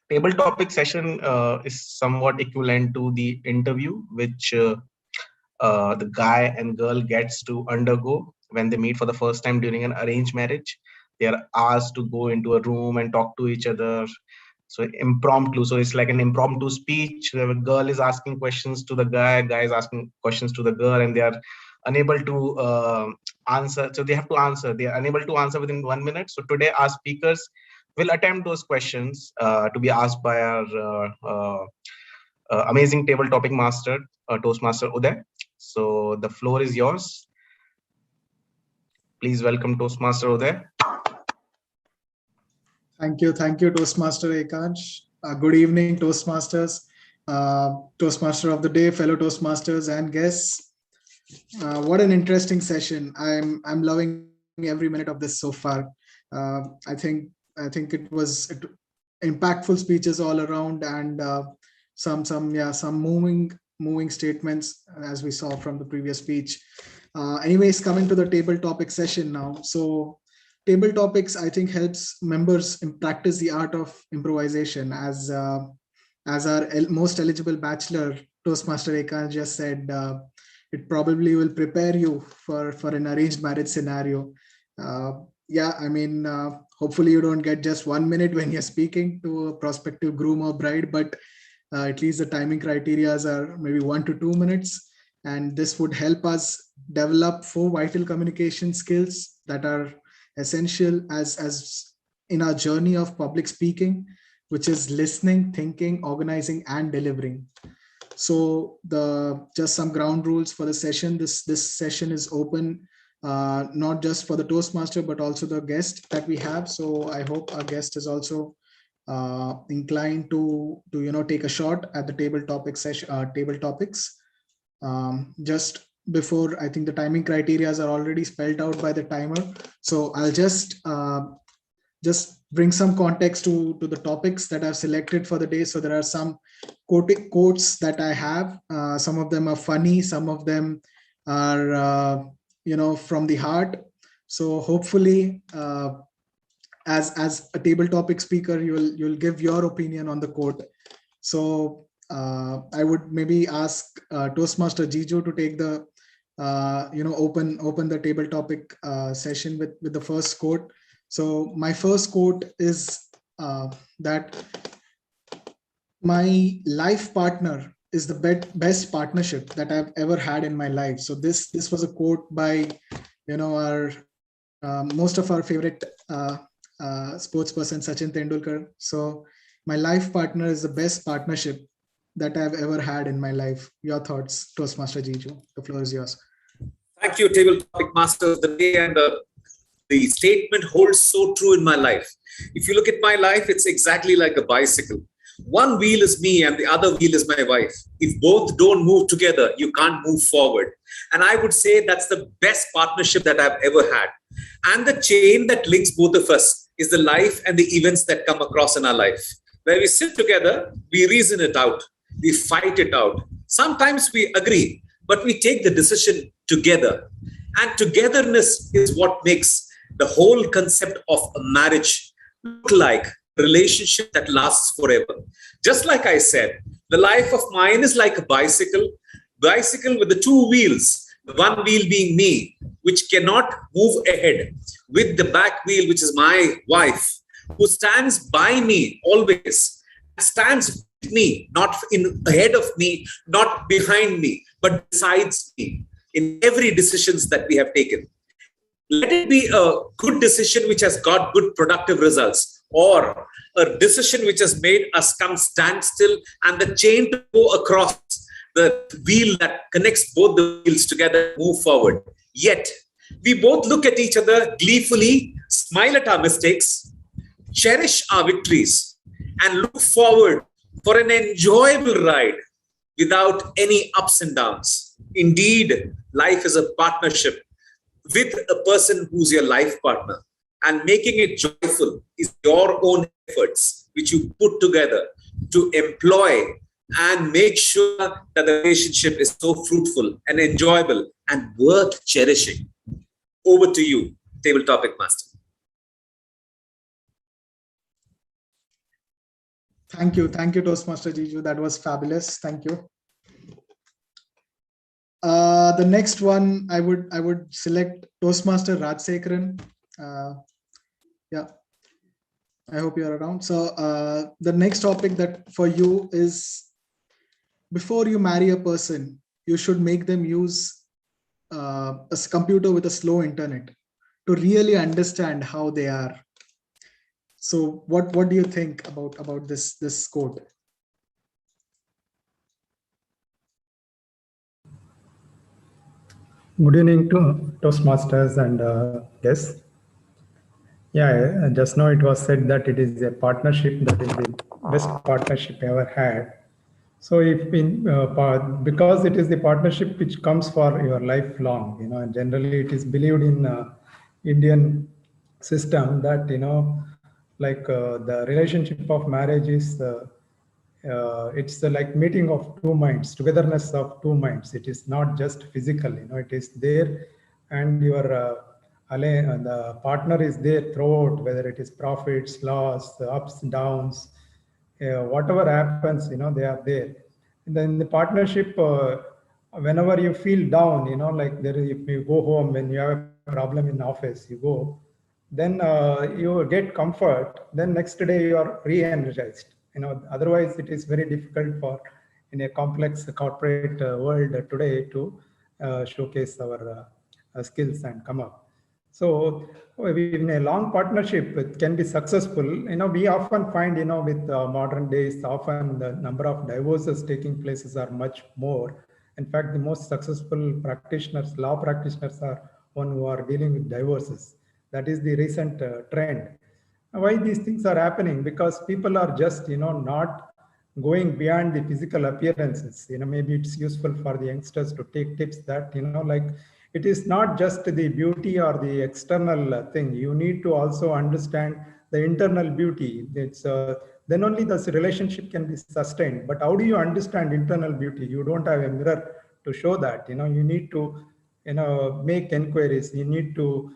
Table topic session is somewhat equivalent to the interview, which the guy and girl gets to undergo when they meet for the first time during an arranged marriage. They are asked to go into a room and talk to each other. So impromptu. So it's like an impromptu speech. The girl is asking questions to the guy is asking questions to the girl, and they are unable to answer. So they have to answer. They are unable to answer within 1 minute. So today our speakers will attempt those questions to be asked by our amazing table topic master, Toastmaster Uday. So the floor is yours. Please welcome Toastmaster Uday. Thank you, Toastmaster Ekansh. Good evening, Toastmasters, Toastmaster of the day, fellow Toastmasters and guests. What an interesting session! I'm loving every minute of this so far. I think it was impactful speeches all around, and some moving statements as we saw from the previous speech. Anyways, coming to the table topic session now. So table topics, I think, helps members practice the art of improvisation. As our most eligible bachelor, Toastmaster Ekan just said, it probably will prepare you for an arranged marriage scenario. Yeah, I mean, hopefully you don't get just 1 minute when you're speaking to a prospective groom or bride, but at least the timing criteria are maybe 1 to 2 minutes. And this would help us develop 4 vital communication skills that are essential as in our journey of public speaking, which is listening, thinking, organizing, and delivering. So just some ground rules for the session. This session is open not just for the Toastmaster, but also the guest that we have. So I hope our guest is also inclined to take a shot at the table topic session, table topics. Just before, I think the timing criteria are already spelled out by the timer. So I'll just bring some context to the topics that I've selected for the day. So there are some quotes that I have. Some of them are funny. Some of them are, from the heart. So hopefully, as a table topic speaker, you'll give your opinion on the quote. So I would maybe ask Toastmaster Jiju to take the open the table topic session with the first quote. So my first quote is that my life partner is the best partnership that I've ever had in my life. So this was a quote by our most of our favorite sportsperson, Sachin Tendulkar. So my life partner is the best partnership that I've ever had in my life. Your thoughts, Toastmaster Jiju. The floor is yours. Thank you, table topic master of the day, and the statement holds so true in my life. If you look at my life, it's exactly like a bicycle. One wheel is me and the other wheel is my wife. If both don't move together, you can't move forward. And I would say that's the best partnership that I've ever had. And the chain that links both of us is the life and the events that come across in our life. Where we sit together, we reason it out, we fight it out. Sometimes we agree, but we take the decision together. And togetherness is what makes the whole concept of a marriage look like a relationship that lasts forever. Just like I said, the life of mine is like a bicycle with the 2 wheels, the one wheel being me, which cannot move ahead, with the back wheel, which is my wife, who stands by me always, stands with me, not ahead of me, not behind me, but besides me in every decisions that we have taken. Let it be a good decision which has got good productive results, or a decision which has made us come stand still and the chain to go across the wheel that connects both the wheels together, move forward. Yet, we both look at each other gleefully, smile at our mistakes, cherish our victories, and look forward for an enjoyable ride without any ups and downs. Indeed, life is a partnership with a person who's your life partner, and making it joyful is your own efforts which you put together to employ and make sure that the relationship is so fruitful and enjoyable and worth cherishing. Over to you, table topic master. Thank you, Toastmaster Jiju. That was fabulous. Thank you. The next one, I would select Toastmaster Rajsekharan. Yeah, I hope you're around. So the next topic that for you is, before you marry a person, you should make them use a computer with a slow internet to really understand how they are. So what do you think about this quote? Good evening to Toastmasters and guests. Yeah, just now it was said that it is a partnership that is the best partnership ever had. So if because it is the partnership which comes for your lifelong, and generally it is believed in Indian system that, like the relationship of marriage is it's like meeting of two minds, togetherness of two minds. It is not just physical, it is there, and your the partner is there throughout, whether it is profits, loss, ups, downs, whatever happens, they are there. And then the partnership, whenever you feel down, like if you go home, when you have a problem in office, you go, then you get comfort, then next day you are re-energized. Otherwise it is very difficult for, in a complex corporate world today, to showcase our skills and come up. So in a long partnership, it can be successful. We often find, with modern days, often the number of divorces taking places are much more. In fact, the most successful practitioners, law practitioners, are one who are dealing with divorces. That is the recent trend. Why these things are happening? Because people are just, not going beyond the physical appearances. Maybe it's useful for the youngsters to take tips that, like, it is not just the beauty or the external thing. You need to also understand the internal beauty. It's then only this relationship can be sustained. But how do you understand internal beauty? You don't have a mirror to show that. You need to, make inquiries. You need to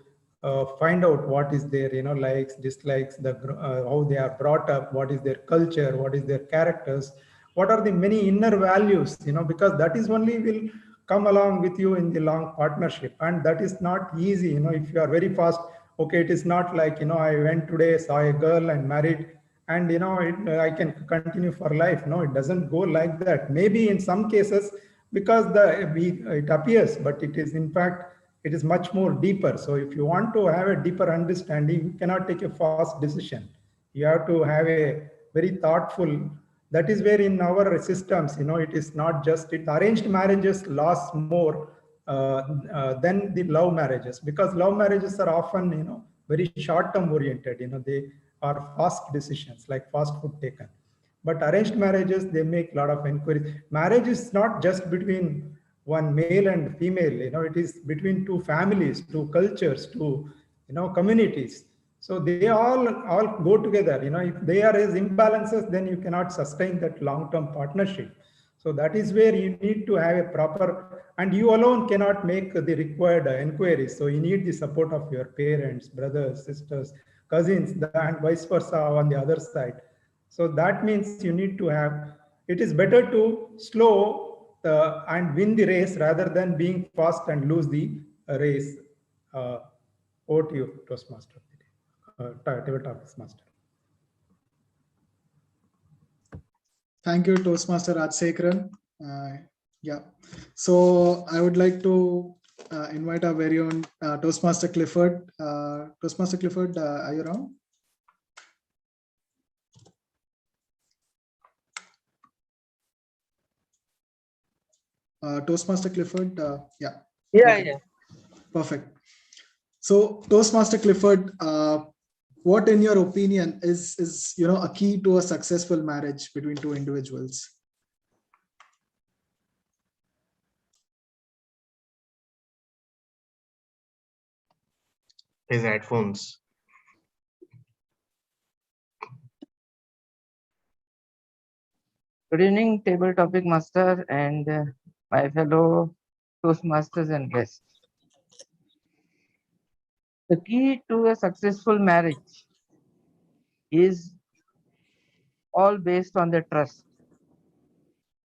find out what is their, likes, dislikes, how they are brought up, what is their culture, what is their characters, what are the many inner values, because that is only will come along with you in the long partnership. And that is not easy. If you are very fast, okay, it is not like, I went today, saw a girl and married, and I can continue for life. No, it doesn't go like that. Maybe in some cases, because it appears, but it is in fact, it is much more deeper. So if you want to have a deeper understanding, you cannot take a fast decision. You have to have a very thoughtful. That is where in our systems, it is not just arranged marriages last more than the love marriages, because love marriages are often, very short-term oriented. They are fast decisions, like fast food taken. But arranged marriages, they make a lot of inquiries. Marriage is not just between one male and female, it is between two families, two cultures, two, communities. So they all go together. If they are as imbalances, then you cannot sustain that long-term partnership. So that is where you need to have a proper, and you alone cannot make the required inquiries. So you need the support of your parents, brothers, sisters, cousins, and vice versa on the other side. So that means you need to have, it is better to slow and win the race rather than being fast and lose the race. Over to you, Toastmaster, Table Topics Master. Thank you, Toastmaster Rajsekharan. Yeah, so I would like to invite our very own Toastmaster Clifford. Toastmaster Clifford, are you around? Toastmaster Clifford, yeah. Yeah, okay. yeah. Perfect. So Toastmaster Clifford, what in your opinion is a key to a successful marriage between two individuals? His headphones. Good evening, table topic master and my fellow Toastmasters and guests. The key to a successful marriage is all based on the trust,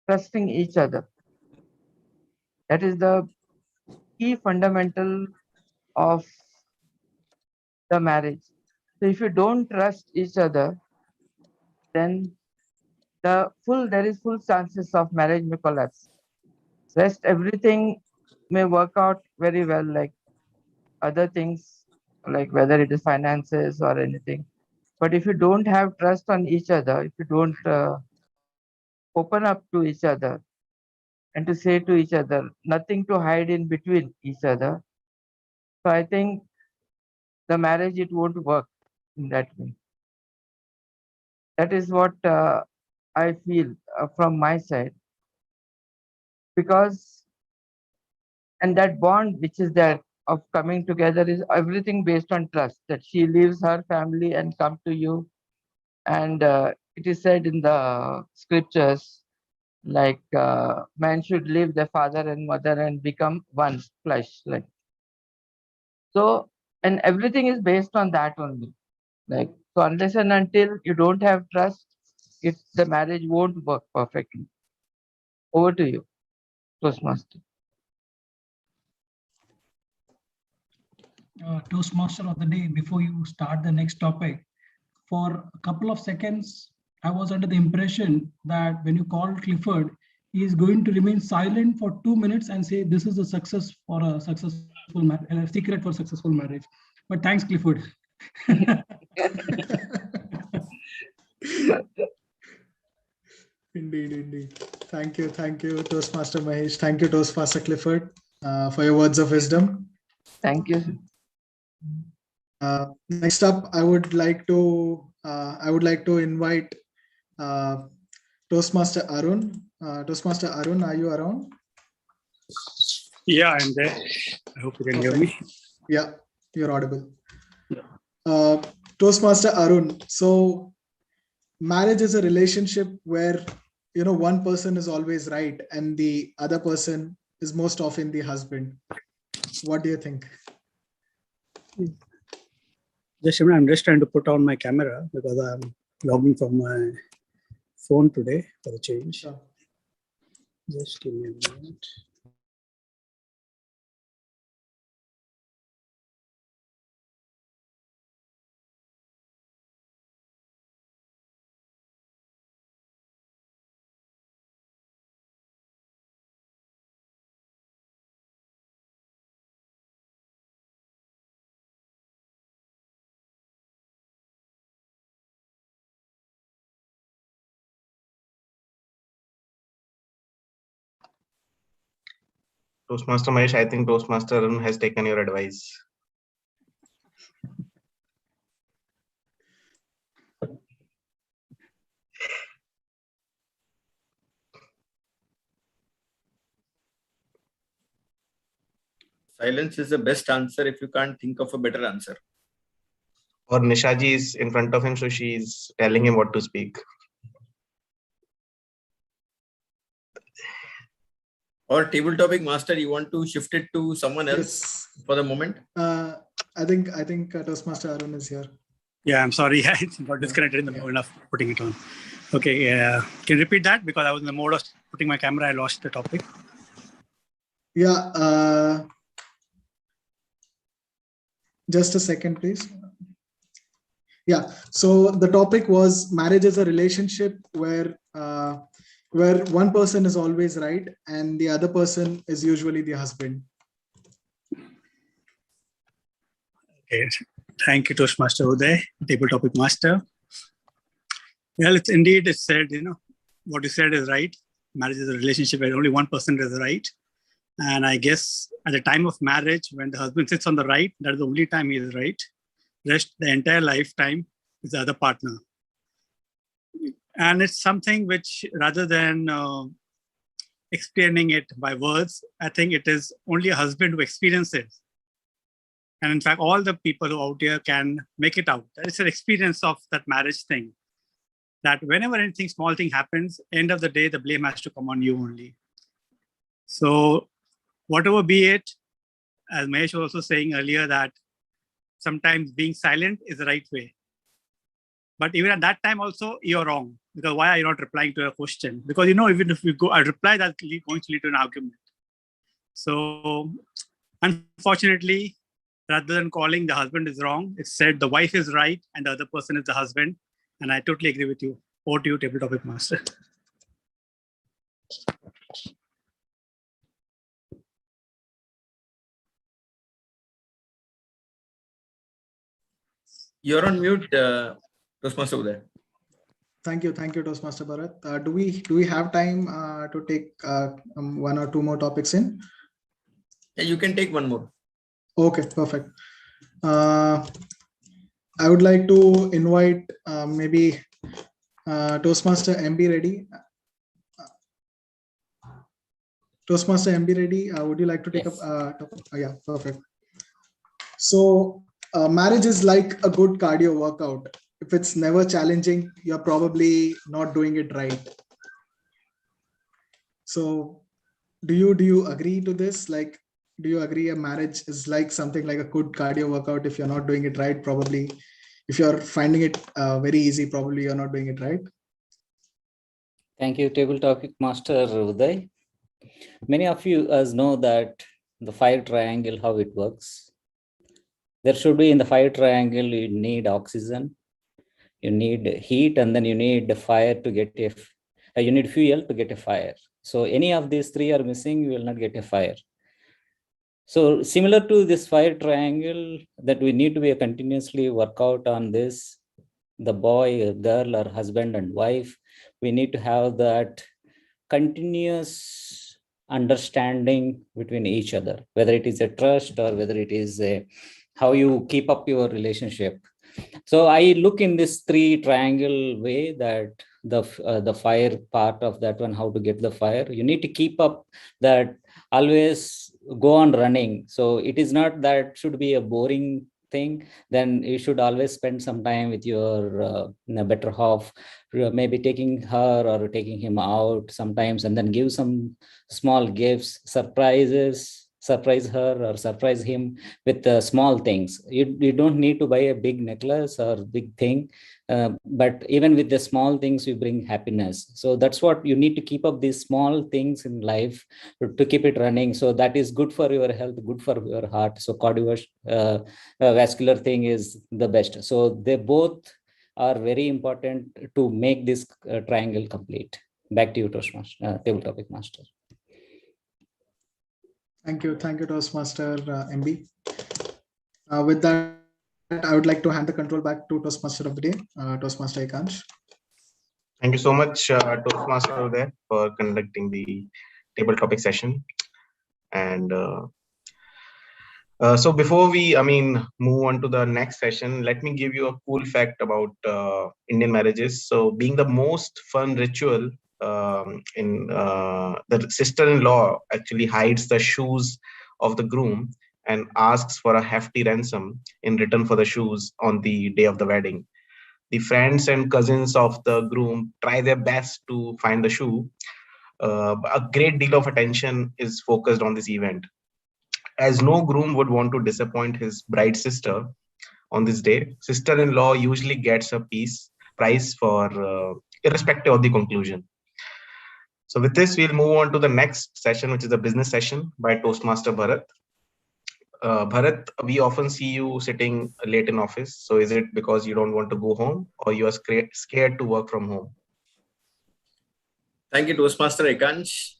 trusting each other. That is the key fundamental of the marriage. So if you don't trust each other, then there is full chances of marriage may collapse. Rest everything may work out very well, like other things, like whether it is finances or anything. But if you don't have trust on each other, if you don't open up to each other and to say to each other, nothing to hide in between each other, so I think the marriage, it won't work in that way. That is what I feel from my side, because and that bond which is there of coming together is everything based on trust, that she leaves her family and come to you. And it is said in the scriptures, like man should leave their father and mother and become one flesh, like so. And everything is based on that only, like so. Unless and until you don't have trust, the marriage won't work perfectly. Over to you, Toastmaster. Toastmaster of the day, before you start the next topic, for a couple of seconds, I was under the impression that when you call Clifford, he is going to remain silent for 2 minutes and say, this is a success for a successful a secret for successful marriage. But thanks, Clifford. Indeed. Thank you, Toastmaster Mahesh. Thank you, Toastmaster Clifford, for your words of wisdom. Thank you. Next up, I would like to invite Toastmaster Arun. Toastmaster Arun, are you around? Yeah, I'm there. I hope you can hear me. Yeah, you're audible. Toastmaster Arun. So, marriage is a relationship where one person is always right and the other person is most often the husband. What do you think? Just a minute, I'm just trying to put on my camera because I'm logging from my phone today for the change. Sure. Just give me a minute. Toastmaster Mahesh, I think Toastmaster Arun has taken your advice. Silence is the best answer if you can't think of a better answer. Or Nishaji is in front of him, so she's telling him what to speak. Or table topic master, you want to shift it to someone else for the moment? I think Toastmaster Arun is here. Yeah, I'm sorry. I got disconnected in the mode of putting it on. Okay, can you repeat that? Because I was in the mode of putting my camera, I lost the topic. Yeah, just a second, please. Yeah, so the topic was marriage is a relationship where one person is always right and the other person is usually the husband. Okay, thank you, Toastmaster Uday, table topic master. Well, it's said, what you said is right. Marriage is a relationship where only one person is right. And I guess at the time of marriage, when the husband sits on the right, that is the only time he is right. Rest the entire lifetime is the other partner. And it's something which, rather than explaining it by words, I think it is only a husband who experiences. And in fact, all the people who out here can make it out. It's an experience of that marriage thing. That whenever anything, small thing happens, end of the day, the blame has to come on you only. So whatever be it, as Mahesh was also saying earlier, that sometimes being silent is the right way. But even at that time also, you're wrong. Because why are you not replying to a question? Because even if you go, I reply, that's going to lead to an argument. So unfortunately, rather than calling the husband is wrong, it's said the wife is right and the other person is the husband. And I totally agree with you. Over to you, Table Topic Master. You're on mute, Toastmaster Uday. Thank you, Toastmaster Bharat. Do we have time to take one or two more topics in? Yeah, you can take one more. Okay, perfect. I would like to invite maybe Toastmaster MB Reddy. Toastmaster MB Reddy, would you like to take up? Yeah, perfect. So marriage is like a good cardio workout. If it's never challenging, you're probably not doing it right. So do you agree to this? Like, do you agree a marriage is like something like a good cardio workout? If you're not doing it right, probably if you're finding it very easy, probably you're not doing it right. Thank you, Table Topic Master Uday. Many of you know that the fire triangle, how it works. There should be in the fire triangle, you need oxygen, you need heat, and then you need fire to get you need fuel to get a fire. So any of these three are missing, you will not get a fire. So similar to this fire triangle, that we need to be continuously work out on this, the boy, girl, or husband and wife, we need to have that continuous understanding between each other, whether it is a trust or whether it is how you keep up your relationship. So I look in this three triangle way, that the fire part of that one, how to get the fire. You need to keep up that, always go on running. So it is not that should be a boring thing. Then you should always spend some time with your better half, maybe taking her or taking him out sometimes, and then give some small gifts, surprise her or surprise him with small things. You don't need to buy a big necklace or big thing, but even with the small things, you bring happiness. So that's what you need to keep up, these small things in life to keep it running. So that is good for your health, good for your heart. So cardiovascular thing is the best. So they both are very important to make this triangle complete. Back to you, Toastmaster, Table Topic Master. Thank you, Toastmaster MB. With that, I would like to hand the control back to Toastmaster of the day, Toastmaster Ekansh. Thank you so much, Toastmaster there, for conducting the table topic session. And so before we, move on to the next session, let me give you a cool fact about Indian marriages. So being the most fun ritual in the sister-in-law actually hides the shoes of the groom and asks for a hefty ransom in return for the shoes on the day of the wedding. The friends and cousins of the groom try their best to find the shoe. A great deal of attention is focused on this event, as no groom would want to disappoint his bride's sister on this day. Sister-in-law usually gets a prize for irrespective of the conclusion. So with this, we'll move on to the next session, which is the business session by Toastmaster Bharat. Bharat, we often see you sitting late in office. So is it because you don't want to go home, or you are scared to work from home? Thank you, Toastmaster Ekansh.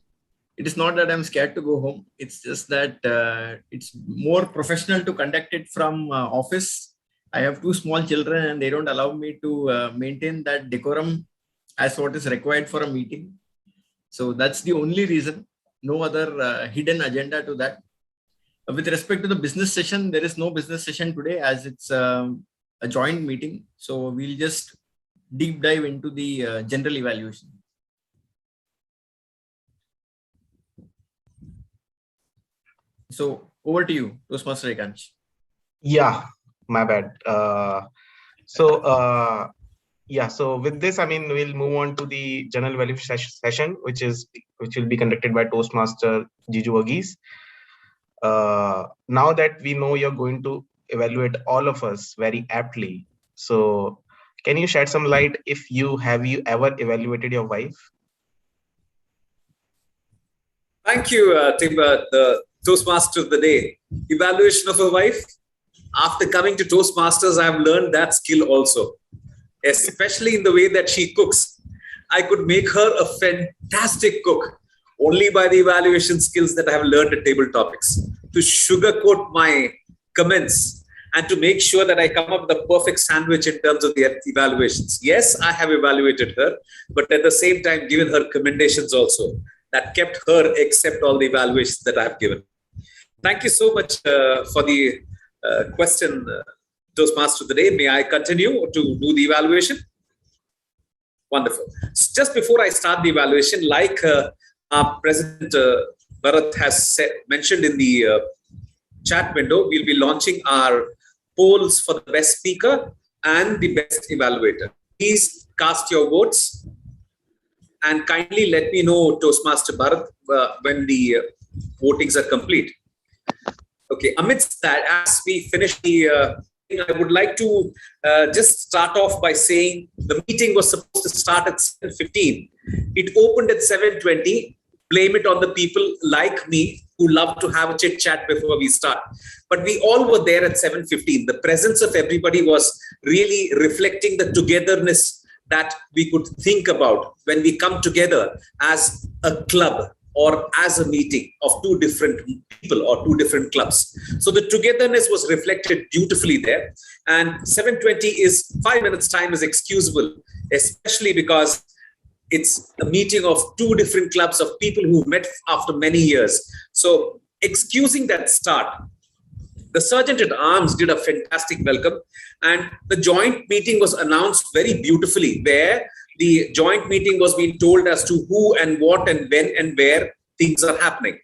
It is not that I'm scared to go home. It's just that it's more professional to conduct it from office. I have two small children and they don't allow me to maintain that decorum as what is required for a meeting. So that's the only reason. No other hidden agenda to that. With respect to the business session, there is no business session today as it's a joint meeting. So we'll just deep dive into the general evaluation. So over to you, Toastmaster Ekansh. Yeah, my bad. So with this, we'll move on to the general evaluation session, which will be conducted by Toastmaster Jiju Agis. Now that we know you're going to evaluate all of us very aptly, so can you shed some light if you ever evaluated your wife? Thank you, Timba, the Toastmaster of the day. Evaluation of a wife. after coming to Toastmasters, I've learned that skill also, especially in the way that she cooks. I could make her a fantastic cook only by the evaluation skills that I have learned at Table Topics, to sugarcoat my comments and to make sure that I come up with a perfect sandwich in terms of the evaluations. Yes, I have evaluated her, but at the same time given her commendations also that kept her accept all the evaluations that I have given. Thank you so much for the question, Toastmaster of the day. May I continue to do the evaluation? Wonderful. So just before I start the evaluation, like our President Bharat has mentioned in the chat window, we'll be launching our polls for the best speaker and the best evaluator. Please cast your votes and kindly let me know, Toastmaster Bharat, when the votings are complete. Okay, amidst that, as we finish the I would like to just start off by saying the meeting was supposed to start at 7:15. It opened at 7:20. Blame it on the people like me who love to have a chit chat before we start. But we all were there at 7:15. The presence of everybody was really reflecting the togetherness that we could think about when we come together as a club or as a meeting of two different people or two different clubs. So the togetherness was reflected beautifully there. And 7:20 is 5 minutes time is excusable, especially because it's a meeting of two different clubs of people who've met after many years. So excusing that start, the Sergeant at Arms did a fantastic welcome, and the joint meeting was announced very beautifully, where the joint meeting was being told as to who and what and when and where things are happening.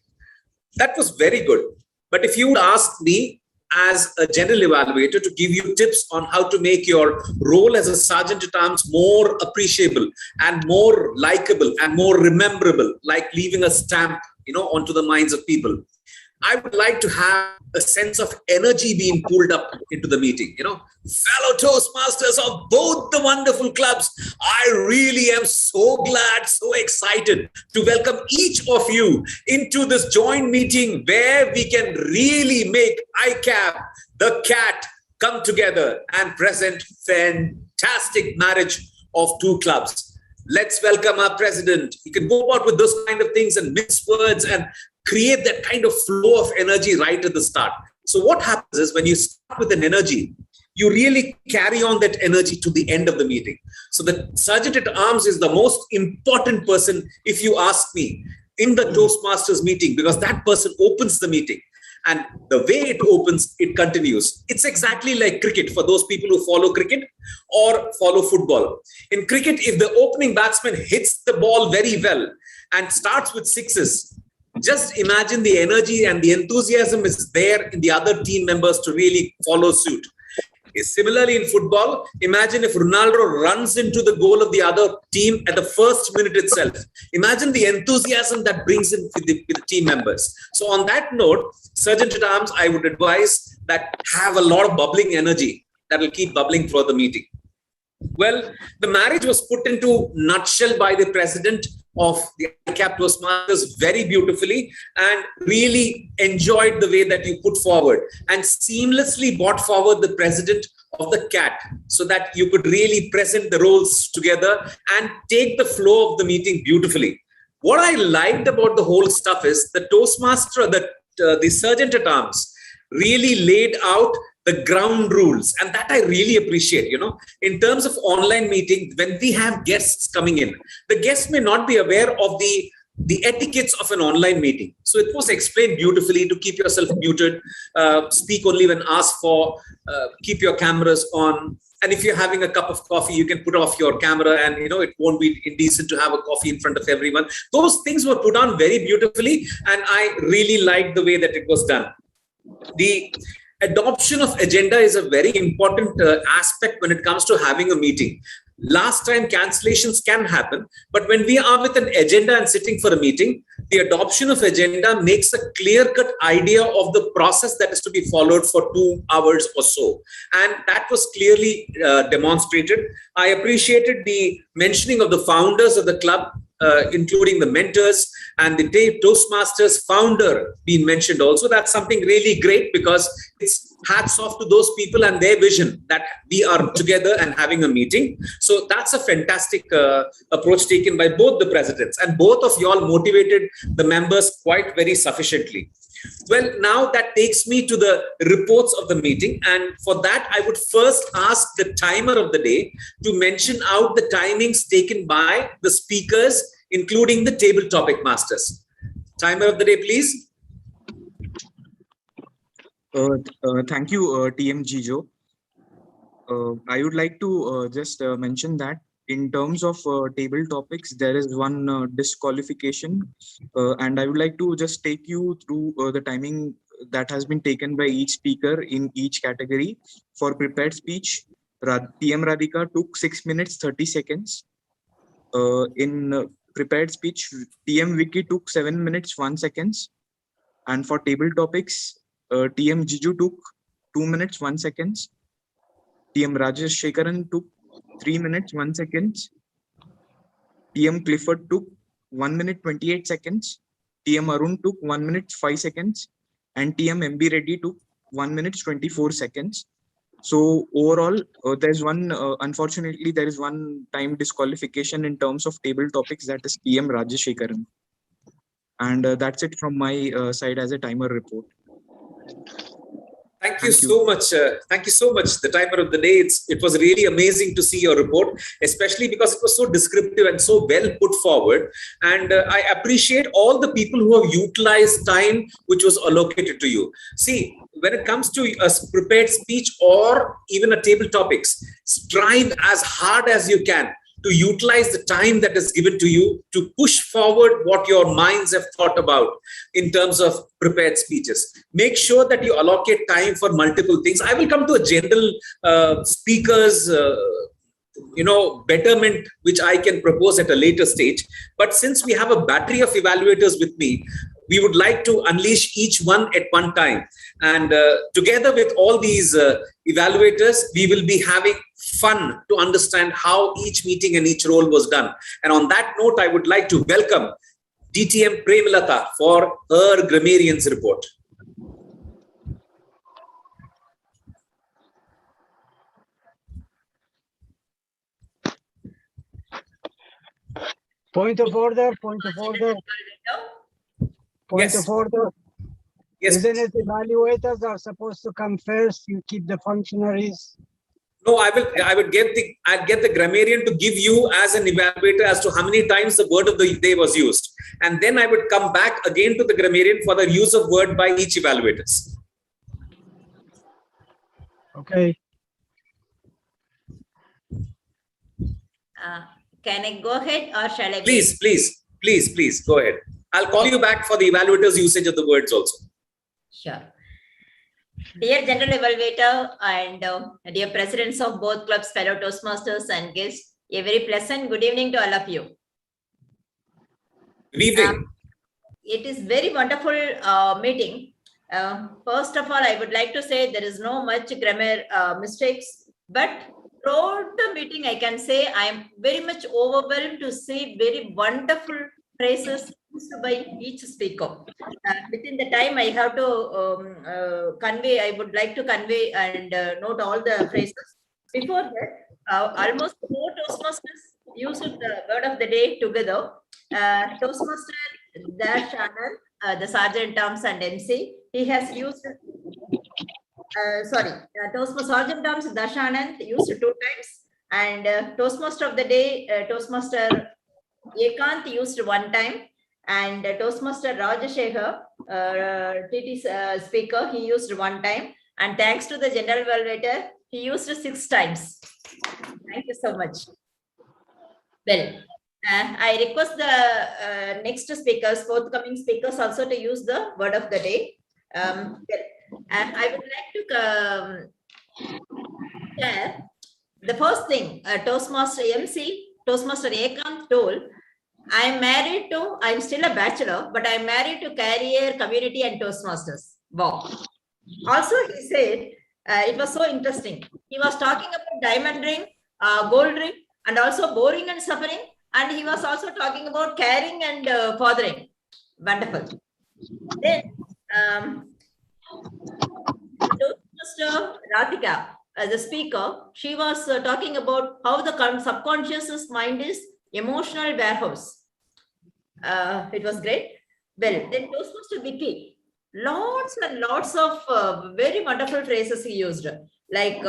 That was very good. But if you would ask me as a general evaluator to give you tips on how to make your role as a Sergeant at Arms more appreciable and more likable and more rememberable, like leaving a stamp, onto the minds of people, I would like to have a sense of energy being pulled up into the meeting. Fellow Toastmasters of both the wonderful clubs, I really am so glad, so excited to welcome each of you into this joint meeting where we can really make ICAB, the cat, come together and present fantastic marriage of two clubs. Let's welcome our president. You can go about with those kind of things and mix words and create that kind of flow of energy right at the start. So what happens is when you start with an energy, you really carry on that energy to the end of the meeting. So the Sergeant at Arms is the most important person, if you ask me, in the Toastmasters meeting, because that person opens the meeting. And the way it opens, it continues. It's exactly like cricket for those people who follow cricket or follow football. In cricket, if the opening batsman hits the ball very well and starts with sixes, just imagine the energy and the enthusiasm is there in the other team members to really follow suit. Similarly, in football, imagine if Ronaldo runs into the goal of the other team at the first minute itself. Imagine the enthusiasm that brings in with the team members. So on that note, Sergeant at Arms, I would advise that have a lot of bubbling energy that will keep bubbling throughout the meeting. Well, the marriage was put into nutshell by the president of the ICAB Toastmasters very beautifully, and really enjoyed the way that you put forward and seamlessly brought forward the president of the CAT so that you could really present the roles together and take the flow of the meeting beautifully. What I liked about the whole stuff is the Toastmaster, the Sergeant at Arms really laid out the ground rules, and that I really appreciate. In terms of online meeting, when we have guests coming in, the guests may not be aware of the etiquettes of an online meeting. So it was explained beautifully to keep yourself muted, speak only when asked for, keep your cameras on. And if you're having a cup of coffee, you can put off your camera, and it won't be indecent to have a coffee in front of everyone. Those things were put on very beautifully, and I really liked the way that it was done. The adoption of agenda is a very important aspect when it comes to having a meeting. Last time cancellations can happen, but when we are with an agenda and sitting for a meeting, the adoption of agenda makes a clear-cut idea of the process that is to be followed for 2 hours or so. And that was clearly demonstrated. I appreciated the mentioning of the founders of the club, including the mentors and the Toastmasters founder being mentioned also. That's something really great, because it's hats off to those people and their vision that we are together and having a meeting. So that's a fantastic approach taken by both the presidents, and both of y'all motivated the members quite very sufficiently. Well, now that takes me to the reports of the meeting. And for that, I would first ask the timer of the day to mention out the timings taken by the speakers, including the table topic masters. Timer of the day, please. Thank you, TM Jijo. I would like to just mention that in terms of table topics, there is one disqualification, and I would like to just take you through the timing that has been taken by each speaker in each category. For prepared speech, TM Radhika took 6 minutes 30 seconds. In prepared speech, TM Vicky took 7 minutes 1 seconds, and for table topics, TM Jiju took 2 minutes 1 seconds. TM Rajesh Shekaran took 3 minutes 1 seconds. TM Clifford took 1 minute 28 seconds. TM Arun took 1 minute 5 seconds, and TM MB Reddy took 1 minute 24 seconds. So overall, there's one, unfortunately, there is one time disqualification in terms of table topics, that is TM Rajesh Shekaran. And that's it from my side as a timer report. Thank you so much. Thank you so much. The timer of the day. It was really amazing to see your report, especially because it was so descriptive and so well put forward. And I appreciate all the people who have utilized time which was allocated to you. See, when it comes to a prepared speech or even a table topics, strive as hard as you can to utilize the time that is given to you to push forward what your minds have thought about in terms of prepared speeches. Make sure that you allocate time for multiple things. I will come to a general speakers, betterment, which I can propose at a later stage. But since we have a battery of evaluators with me, we would like to unleash each one at one time. And together with all these evaluators, we will be having fun to understand how each meeting and each role was done. And on that note, I would like to welcome DTM Premalata for her grammarians report. Point of order, point of order. Point of order. Yes. Isn't it evaluators are supposed to come first? You keep the functionaries. No, I'll get the grammarian to give you as an evaluator as to how many times the word of the day was used. And then I would come back again to the grammarian for the use of word by each evaluators. Okay. Can I go ahead or shall I? Please go ahead. I'll call you back for the evaluator's usage of the words also. Sure. Dear General Evaluator and dear presidents of both clubs, fellow Toastmasters and guests, a very pleasant good evening to all of you. Good evening. It is very wonderful meeting. First of all, I would like to say there is no much grammar mistakes, but throughout the meeting, I can say I am very much overwhelmed to see very wonderful phrases used by each speaker. Within the time I have to convey, I would like to convey and note all the phrases. Before that, almost 4 Toastmasters used the word of the day together. Toastmaster Dashanand, the Sergeant Terms and MC, he has used, Toastmaster Sergeant Terms Dashanand used 2 times, and Toastmaster of the day, Toastmaster Ekant used 1 time, and Toastmaster Rajashekar, TT speaker, he used 1 time, and thanks to the General Evaluator, he used 6 times. Thank you so much. Well, I request the next speakers, forthcoming speakers also to use the word of the day. I would like to share the first thing, Toastmaster MC, Toastmaster Ekant told, I'm still a bachelor, but I'm married to career, community and Toastmasters. Wow. Also, he said, it was so interesting. He was talking about diamond ring, gold ring, and also boring and suffering, And he was also talking about caring and fathering. Wonderful. Then, Toastmaster Radhika, as a speaker, she was talking about how the subconscious mind is emotional warehouse. It was great. Well, then Toastmaster Vicky, lots and lots of very wonderful phrases he used. Like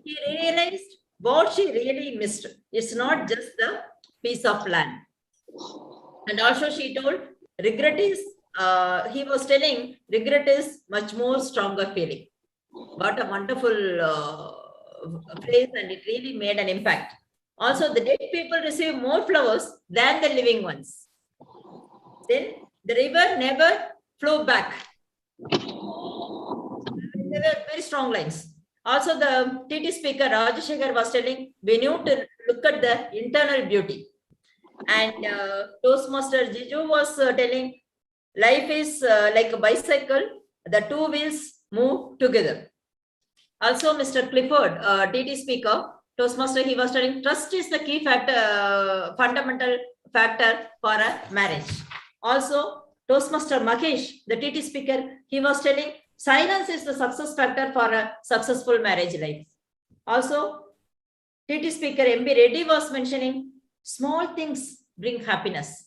he realized what she really missed. It's not just the piece of land. And also she told regret is, he was telling regret is much more stronger feeling. What a wonderful phrase, and it really made an impact. Also, the dead people receive more flowers than the living ones. Then the river never flow back. They were very strong lines. Also, the TT speaker Rajashekhar was telling we need to look at the internal beauty. And Toastmaster Jiju was telling life is like a bicycle, the two wheels move together. Also, Mr. Clifford, TT speaker, Toastmaster, he was telling trust is the key factor, fundamental factor for a marriage. Also, Toastmaster Mahesh, the TT speaker, he was telling silence is the success factor for a successful marriage life. Also, TT speaker MB Reddy was mentioning small things bring happiness.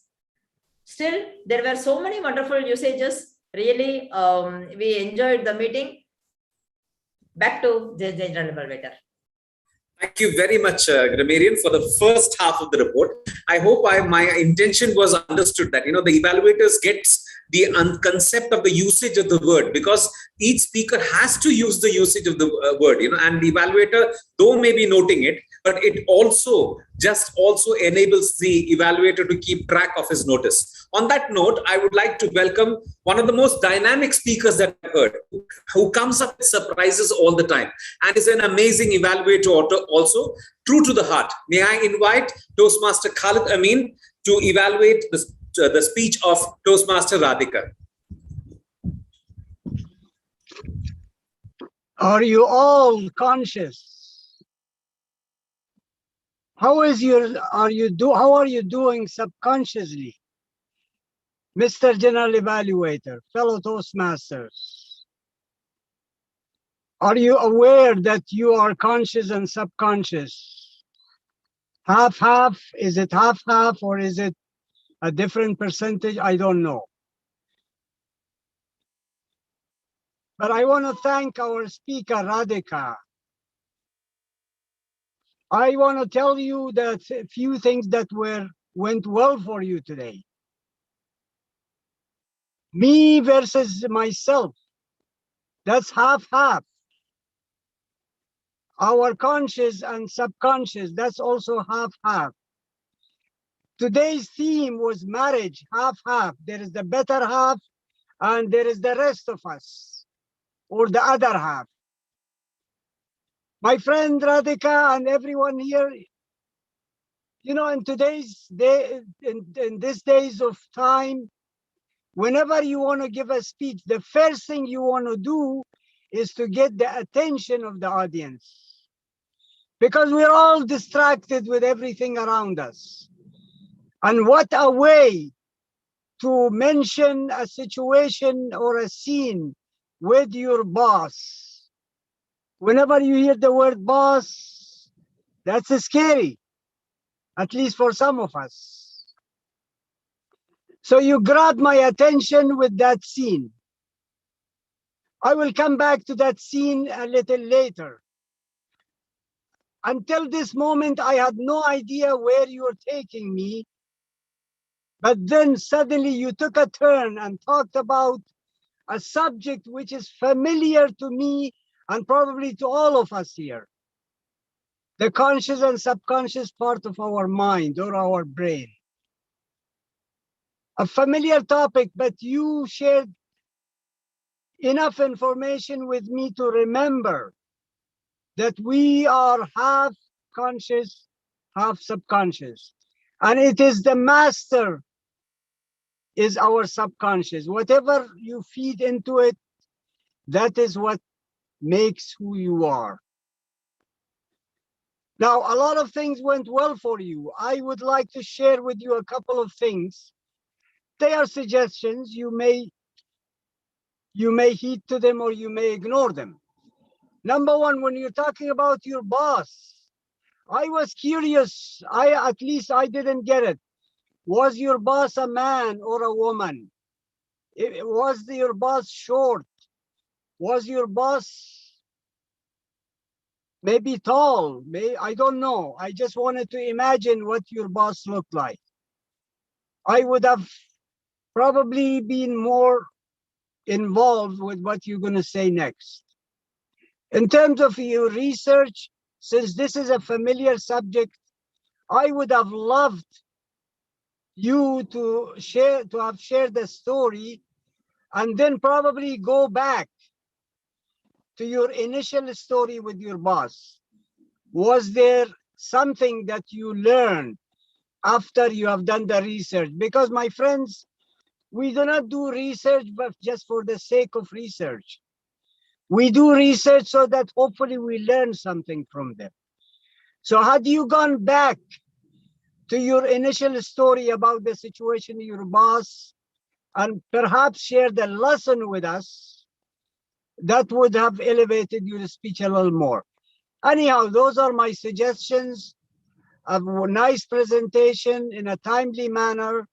Still, there were so many wonderful usages. Really, we enjoyed the meeting. Back to the General Elevator. Thank you very much, Grammarian, for the first half of the report. I hope my intention was understood that, the evaluators gets the concept of the usage of the word, because each speaker has to use the usage of the word, and the evaluator, though may be noting it, but it also enables the evaluator to keep track of his notice. On that note, I would like to welcome one of the most dynamic speakers that I've heard, who comes up with surprises all the time and is an amazing evaluator also, true to the heart. May I invite Toastmaster Khalid Amin to evaluate the speech of Toastmaster Radhika. Are you all conscious? How are you doing subconsciously? Mr. General Evaluator, fellow Toastmasters, are you aware that you are conscious and subconscious? Half-half? Is it half-half or is it a different percentage? I don't know. But I want to thank our speaker, Radhika. I want to tell you that a few things that went well for you today. Me versus myself. That's half-half. Our conscious and subconscious, that's also half-half. Today's theme was marriage, half-half. There is the better half and there is the rest of us, or the other half. My friend Radhika and everyone here, in today's day, in these days of time, whenever you want to give a speech, the first thing you want to do is to get the attention of the audience. Because we're all distracted with everything around us. And what a way to mention a situation or a scene with your boss. Whenever you hear the word boss, that's scary, at least for some of us. So you grabbed my attention with that scene. I will come back to that scene a little later. Until this moment, I had no idea where you were taking me. But then suddenly you took a turn and talked about a subject which is familiar to me and probably to all of us here. The conscious and subconscious part of our mind or our brain. A familiar topic, but you shared enough information with me to remember that we are half conscious, half subconscious. And it is the master is our subconscious. Whatever you feed into it, that is what makes who you are. Now, a lot of things went well for you. I would like to share with you a couple of things. They are suggestions. You may heed to them or you may ignore them. Number one, when you're talking about your boss, I was curious. At least I didn't get it. Was your boss a man or a woman? Was your boss short? Was your boss maybe tall? I don't know. I just wanted to imagine what your boss looked like. I would have probably been more involved with what you're going to say next. In terms of your research, since this is a familiar subject, I would have loved you to have shared the story and then probably go back to your initial story with your boss. Was there something that you learned after you have done the research? Because my friends, we do not do research but just for the sake of research. We do research so that hopefully we learn something from them. So had you gone back to your initial story about the situation of your boss and perhaps shared a lesson with us, that would have elevated your speech a little more. Anyhow, those are my suggestions. A nice presentation in a timely manner.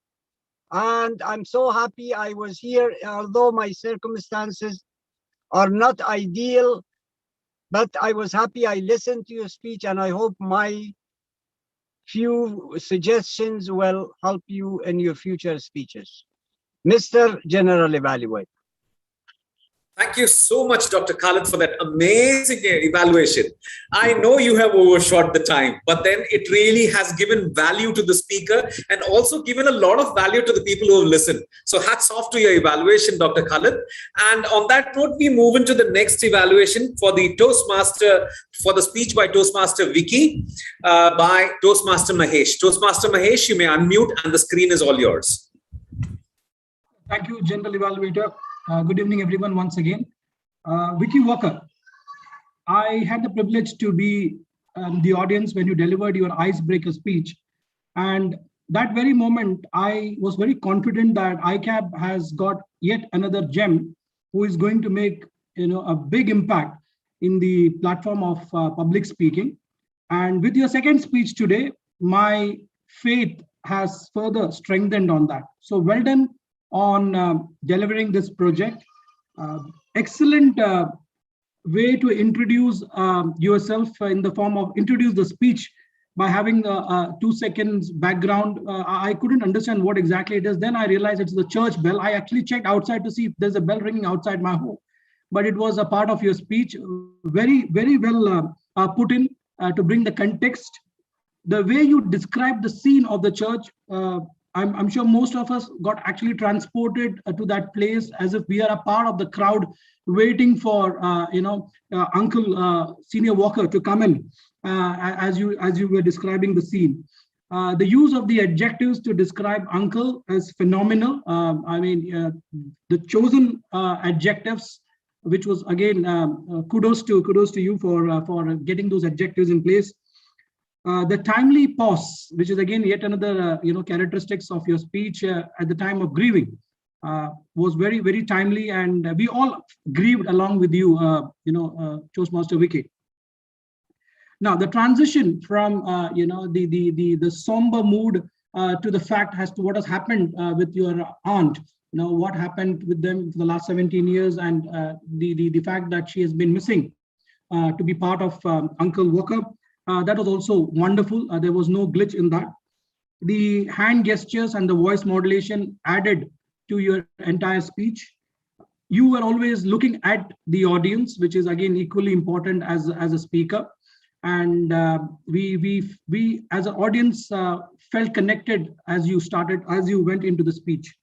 And I'm so happy I was here, although my circumstances are not ideal, but I was happy I listened to your speech, and I hope my few suggestions will help you in your future speeches. Mr. General Evaluator. Thank you so much, Dr. Khalid, for that amazing evaluation. I know you have overshot the time, but then it really has given value to the speaker and also given a lot of value to the people who have listened. So hats off to your evaluation, Dr. Khalid. And on that note, we move into the next evaluation for the Toastmaster, for the speech by Toastmaster Vicky, by Toastmaster Mahesh. Toastmaster Mahesh, you may unmute and the screen is all yours. Thank you, General Evaluator. Good evening, everyone, once again. Vicky Walker, I had the privilege to be the audience when you delivered your icebreaker speech. And that very moment, I was very confident that ICAB has got yet another gem who is going to make a big impact in the platform of public speaking. And with your second speech today, my faith has further strengthened on that. So well done on delivering this project. Excellent way to introduce yourself in the form of introduce the speech by having the 2 seconds background. I couldn't understand what exactly it is. Then I realized it's the church bell. I actually checked outside to see if there's a bell ringing outside my home, but it was a part of your speech. Very, very well put in to bring the context. The way you described the scene of the church, I'm sure most of us got actually transported to that place as if we are a part of the crowd waiting for Uncle Senior Walker to come in as you were describing the scene. The use of the adjectives to describe Uncle is phenomenal. The chosen adjectives, which was again kudos to you for getting those adjectives in place. The timely pause, which is again yet another characteristics of your speech at the time of grieving, was very, very timely, and we all grieved along with you, Toastmaster Vicky. Now the transition from the somber mood to the fact as to what has happened with your aunt, what happened with them for the last 17 years, and the fact that she has been missing to be part of Uncle Walker. That was also wonderful. There was no glitch in that. The hand gestures and the voice modulation added to your entire speech. You were always looking at the audience, which is again equally important as a speaker. And we as an audience felt connected as you went into the speech.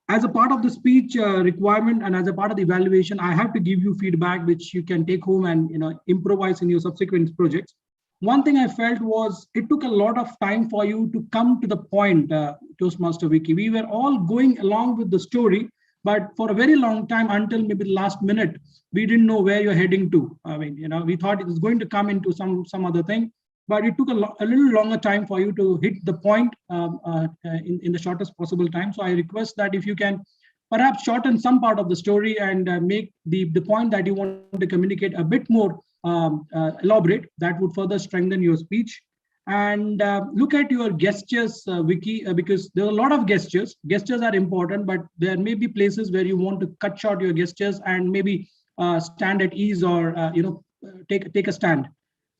As a part of the speech requirement and as a part of the evaluation, I have to give you feedback which you can take home and improvise in your subsequent projects. One thing I felt was it took a lot of time for you to come to the point, Toastmaster Vicky. We were all going along with the story, But for a very long time, until maybe the last minute, we didn't know where you're heading to. I mean, we thought it was going to come into some other thing, but it took a little longer time for you to hit the point in the shortest possible time. So I request that if you can perhaps shorten some part of the story and make the point that you want to communicate a bit more elaborate, that would further strengthen your speech. And look at your gestures, Vicky, because there are a lot of gestures. Gestures are important, but there may be places where you want to cut short your gestures and maybe stand at ease or take a stand.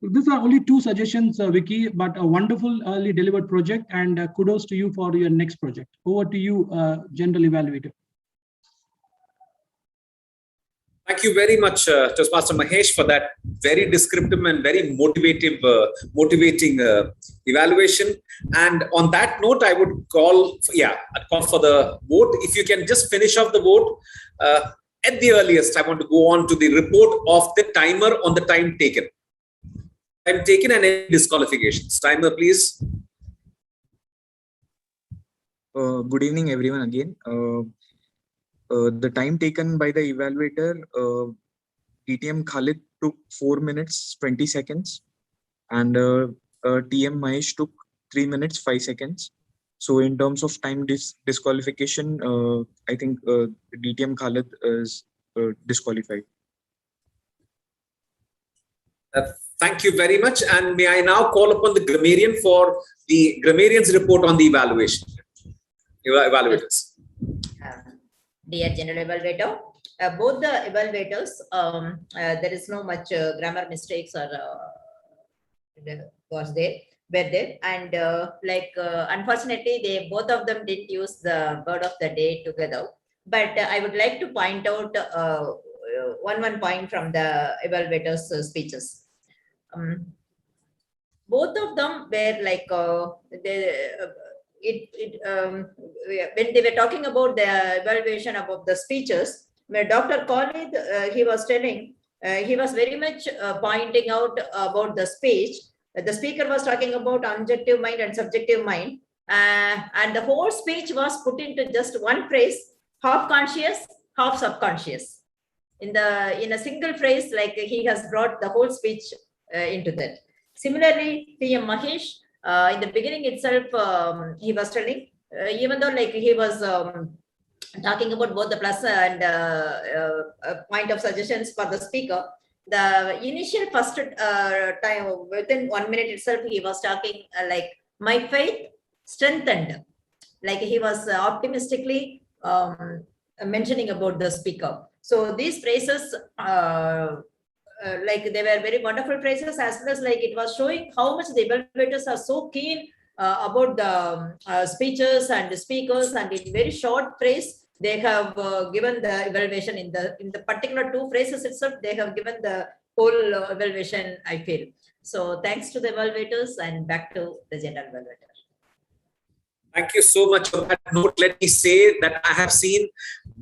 So these are only two suggestions, Vicky, but a wonderful early delivered project, and kudos to you for your next project. Over to you, General Evaluator. Thank you very much, Toastmaster Mahesh, for that very descriptive and very motivating evaluation. And on that note, I would call for the vote. If you can just finish off the vote at the earliest, I want to go on to the report of the timer on the time taken. Time taken and any disqualifications. Timer, please. Good evening, everyone. Again. The time taken by the evaluator, TTM Khalid took 4 minutes 20 seconds, and TM Mahesh took 3 minutes 5 seconds. So in terms of time disqualification, I think DTM Khalid is disqualified. Thank you very much. And may I now call upon the grammarian for the grammarian's report on the evaluation. Evaluators. Dear General Evaluator, both the evaluators, there is no much grammar mistakes or were there, and unfortunately, both of them didn't use the word of the day together. But I would like to point out one point from the evaluators' speeches. Both of them were when they were talking about the evaluation about the speeches, where Dr. Khalid, he was telling, he was very much pointing out about the speech. The speaker was talking about objective mind and subjective mind, and the whole speech was put into just one phrase: half conscious, half subconscious. In a single phrase, like he has brought the whole speech into that. Similarly, PM Mahesh, in the beginning itself, he was telling, even though he was talking about both the plus and point of suggestions for the speaker, the initial first time, within 1 minute itself, he was talking my faith strengthened. He was optimistically mentioning about the speaker. So these phrases, they were very wonderful phrases, as well as it was showing how much the evaluators are so keen about the speeches and the speakers, and in very short phrase they have given the evaluation in the particular two phrases itself. They have given the whole evaluation, I feel. So thanks to the evaluators, and back to the general evaluator. Thank you so much. On that note, let me say that I have seen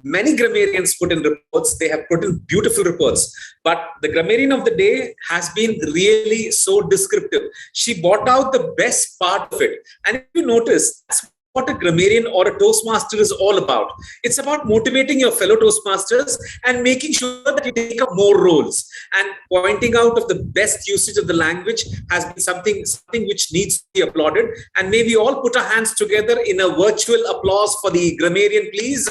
many grammarians put in reports. They have put in beautiful reports. But the grammarian of the day has been really so descriptive. She brought out the best part of it. And if you notice, that's what a grammarian or a Toastmaster is all about. It's about motivating your fellow Toastmasters and making sure that you take up more roles. And pointing out of the best usage of the language has been something which needs to be applauded. And may we all put our hands together in a virtual applause for the grammarian, please.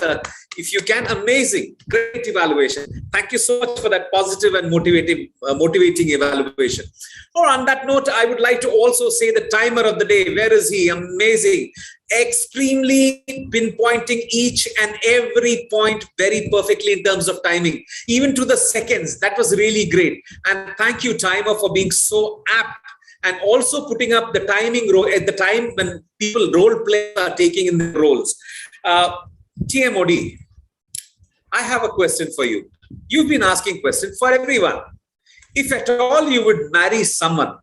If you can, amazing, great evaluation. Thank you so much for that positive and motivating evaluation. Or on that note, I would like to also say the timer of the day. Where is he? Amazing. Extremely pinpointing each and every point very perfectly in terms of timing, even to the seconds. That was really great. And thank you, timer, for being so apt and also putting up the timing at the time when people role play are taking in the roles. TMOD, I have a question for you. You've been asking questions for everyone. If at all you would marry someone,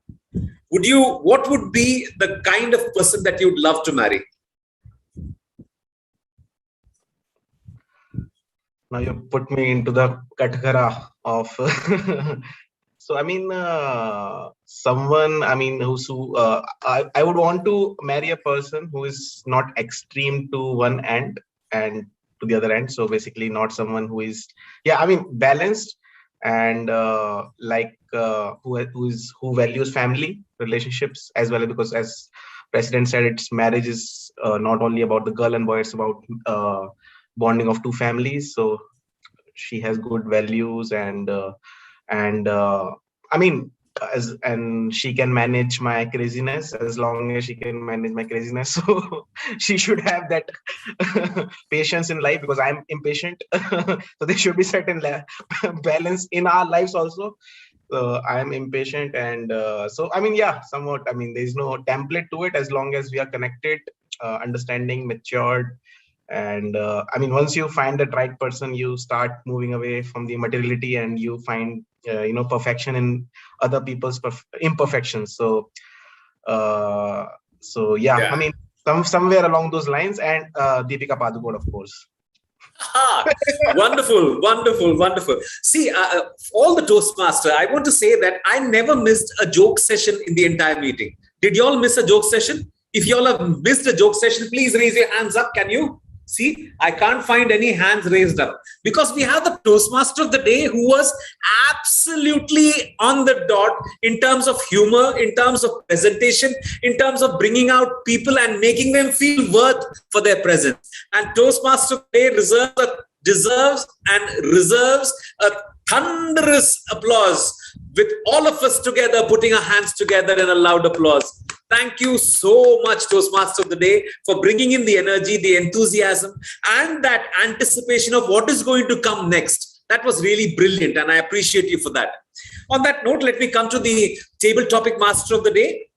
what would be the kind of person that you'd love to marry? Now you put me into the kategori of so I mean someone, I mean I would want to marry a person who is not extreme to one end and to the other end. So basically not someone who is, balanced and who values family relationships as well, because as President said, it's marriage is not only about the girl and boy, it's about bonding of two families. So she has good values and she can manage my craziness as long as she can manage my craziness. So she should have that patience in life, because I'm impatient. So there should be certain balance in our lives also. I am impatient, and somewhat. There's no template to it as long as we are connected, understanding, matured. And once you find that right person, you start moving away from the materiality, and you find perfection in other people's imperfections. So somewhere along those lines, and Deepika Padukone, of course. Wonderful, wonderful, wonderful. See, all the Toastmaster, I want to say that I never missed a joke session in the entire meeting. Did you all miss a joke session? If you all have missed a joke session, please raise your hands up. Can you? See, I can't find any hands raised up, because we have the Toastmaster of the day who was absolutely on the dot in terms of humor, in terms of presentation, in terms of bringing out people and making them feel worth for their presence. And Toastmaster of the day deserves a thunderous applause, with all of us together putting our hands together in a loud applause. Thank you so much, Toastmaster of the Day, for bringing in the energy, the enthusiasm, and that anticipation of what is going to come next. That was really brilliant, and I appreciate you for that. On that note, let me come to the Table Topic Master of the Day.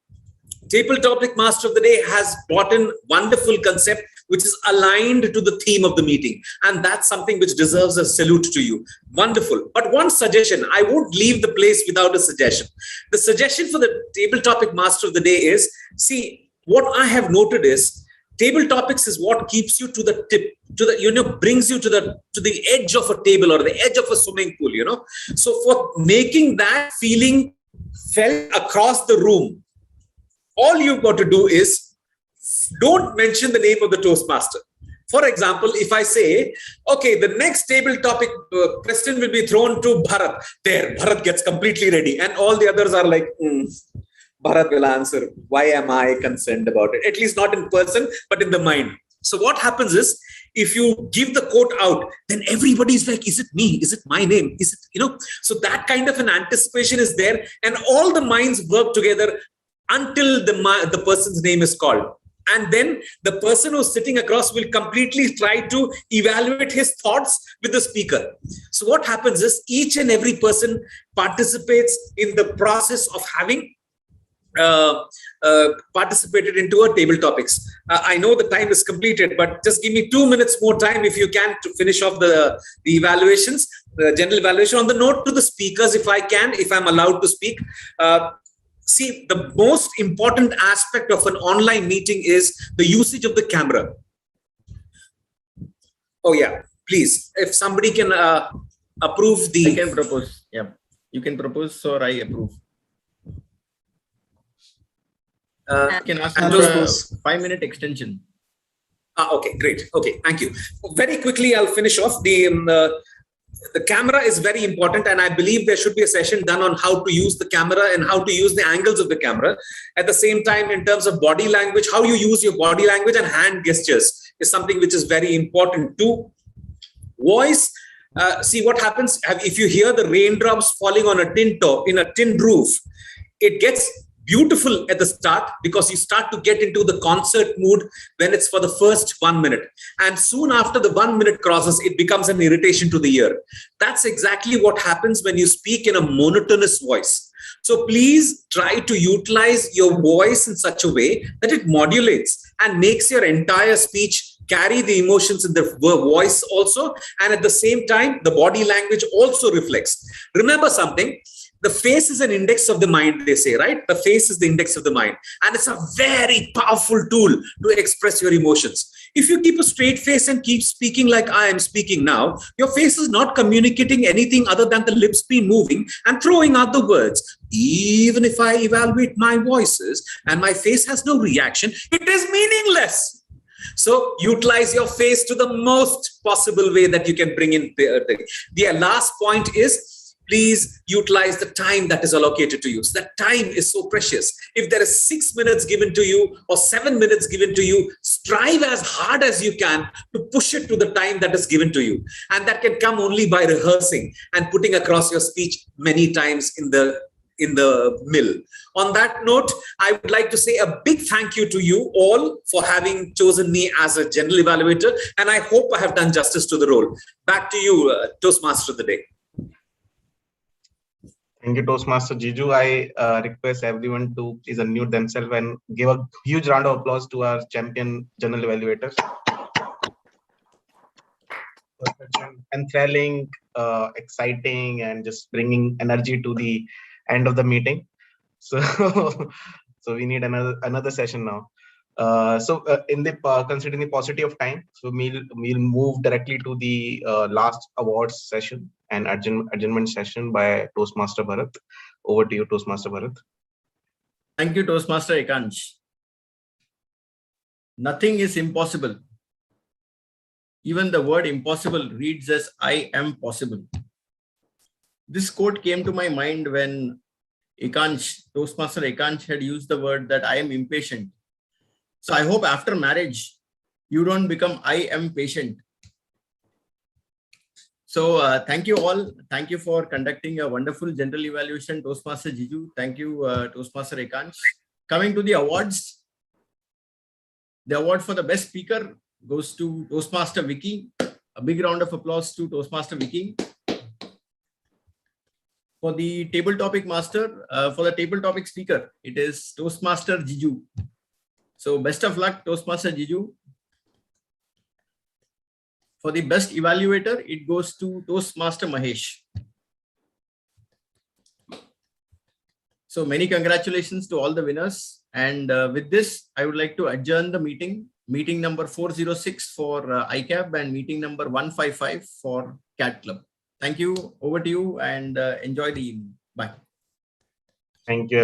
Table Topic Master of the Day has brought in wonderful concept which is aligned to the theme of the meeting. And that's something which deserves a salute to you. Wonderful. But one suggestion, I won't leave the place without a suggestion. The suggestion for the Table Topic Master of the Day is, see, what I have noted is, table topics is what keeps you to the tip, brings you to the edge of a table or the edge of a swimming pool, So for making that feeling felt across the room, all you've got to do is don't mention the name of the Toastmaster. For example, if I say, okay, the next table topic question will be thrown to Bharat. There, Bharat gets completely ready. And all the others are like, Bharat will answer. Why am I concerned about it? At least not in person, but in the mind. So what happens is, if you give the quote out, then everybody's like, is it me? Is it my name? Is it, So that kind of an anticipation is there. And all the minds work together until the person's name is called. And then the person who's sitting across will completely try to evaluate his thoughts with the speaker. So what happens is, each and every person participates in the process of having participated into a table topics. I know the time is completed, but just give me 2 minutes more time if you can to finish off the evaluations, the general evaluation. On the note to the speakers, if I'm allowed to speak. See, the most important aspect of an online meeting is the usage of the camera. Oh yeah, please, if somebody can approve the... I can propose, yeah. You can propose, or I approve. You can ask for a 5-minute extension. Okay, great. Okay, thank you. Very quickly, I'll finish off. The camera is very important, and I believe there should be a session done on how to use the camera and how to use the angles of the camera. At the same time, in terms of body language, how you use your body language and hand gestures is something which is very important too. Voice, see what happens if you hear the raindrops falling on a tin roof. It gets beautiful at the start because you start to get into the concert mood when it's for the first 1 minute. And soon after the 1 minute crosses, it becomes an irritation to the ear. That's exactly what happens when you speak in a monotonous voice. So please try to utilize your voice in such a way that it modulates and makes your entire speech carry the emotions in the voice also. And at the same time, the body language also reflects. Remember something. The face is an index of the mind, they say, right? The face is the index of the mind. And it's a very powerful tool to express your emotions. If you keep a straight face and keep speaking like I am speaking now, your face is not communicating anything other than the lips being moving and throwing out the words. Even if I evaluate my voices and my face has no reaction, it is meaningless. So utilize your face to the most possible way that you can bring in the last point is, please utilize the time that is allocated to you. So that time is so precious. If there is 6 minutes given to you or 7 minutes given to you, strive as hard as you can to push it to the time that is given to you. And that can come only by rehearsing and putting across your speech many times in the mill. On that note, I would like to say a big thank you to you all for having chosen me as a general evaluator. And I hope I have done justice to the role. Back to you, Toastmaster of the day. Thank you, Toastmaster Jiju. I request everyone to please unmute themselves and give a huge round of applause to our champion general evaluators. Enthralling, exciting, and just bringing energy to the end of the meeting. So, so we need another session now. In the considering the paucity of time, so we'll move directly to the last awards session and adjournment session by Toastmaster Bharat. Over to you, Toastmaster Bharat. Thank you, Toastmaster Ekansh. Nothing is impossible. Even the word impossible reads as I am possible. This quote came to my mind when Toastmaster Ekansh had used the word that I am impatient. So I hope after marriage, you don't become I am patient. So thank you all. Thank you for conducting a wonderful general evaluation, Toastmaster Jiju. Thank you, Toastmaster Ekansh. Coming to the awards, the award for the best speaker goes to Toastmaster Vicky. A big round of applause to Toastmaster Vicky. For the table topic master, for the table topic speaker, it is Toastmaster Jiju. So best of luck, Toastmaster Jiju. For the best evaluator, it goes to Toastmaster Mahesh. So many congratulations to all the winners. And with this, I would like to adjourn the meeting number 406 for ICAB and meeting number 155 for CAT Club. Thank you. Over to you and enjoy the evening. Bye. Thank you.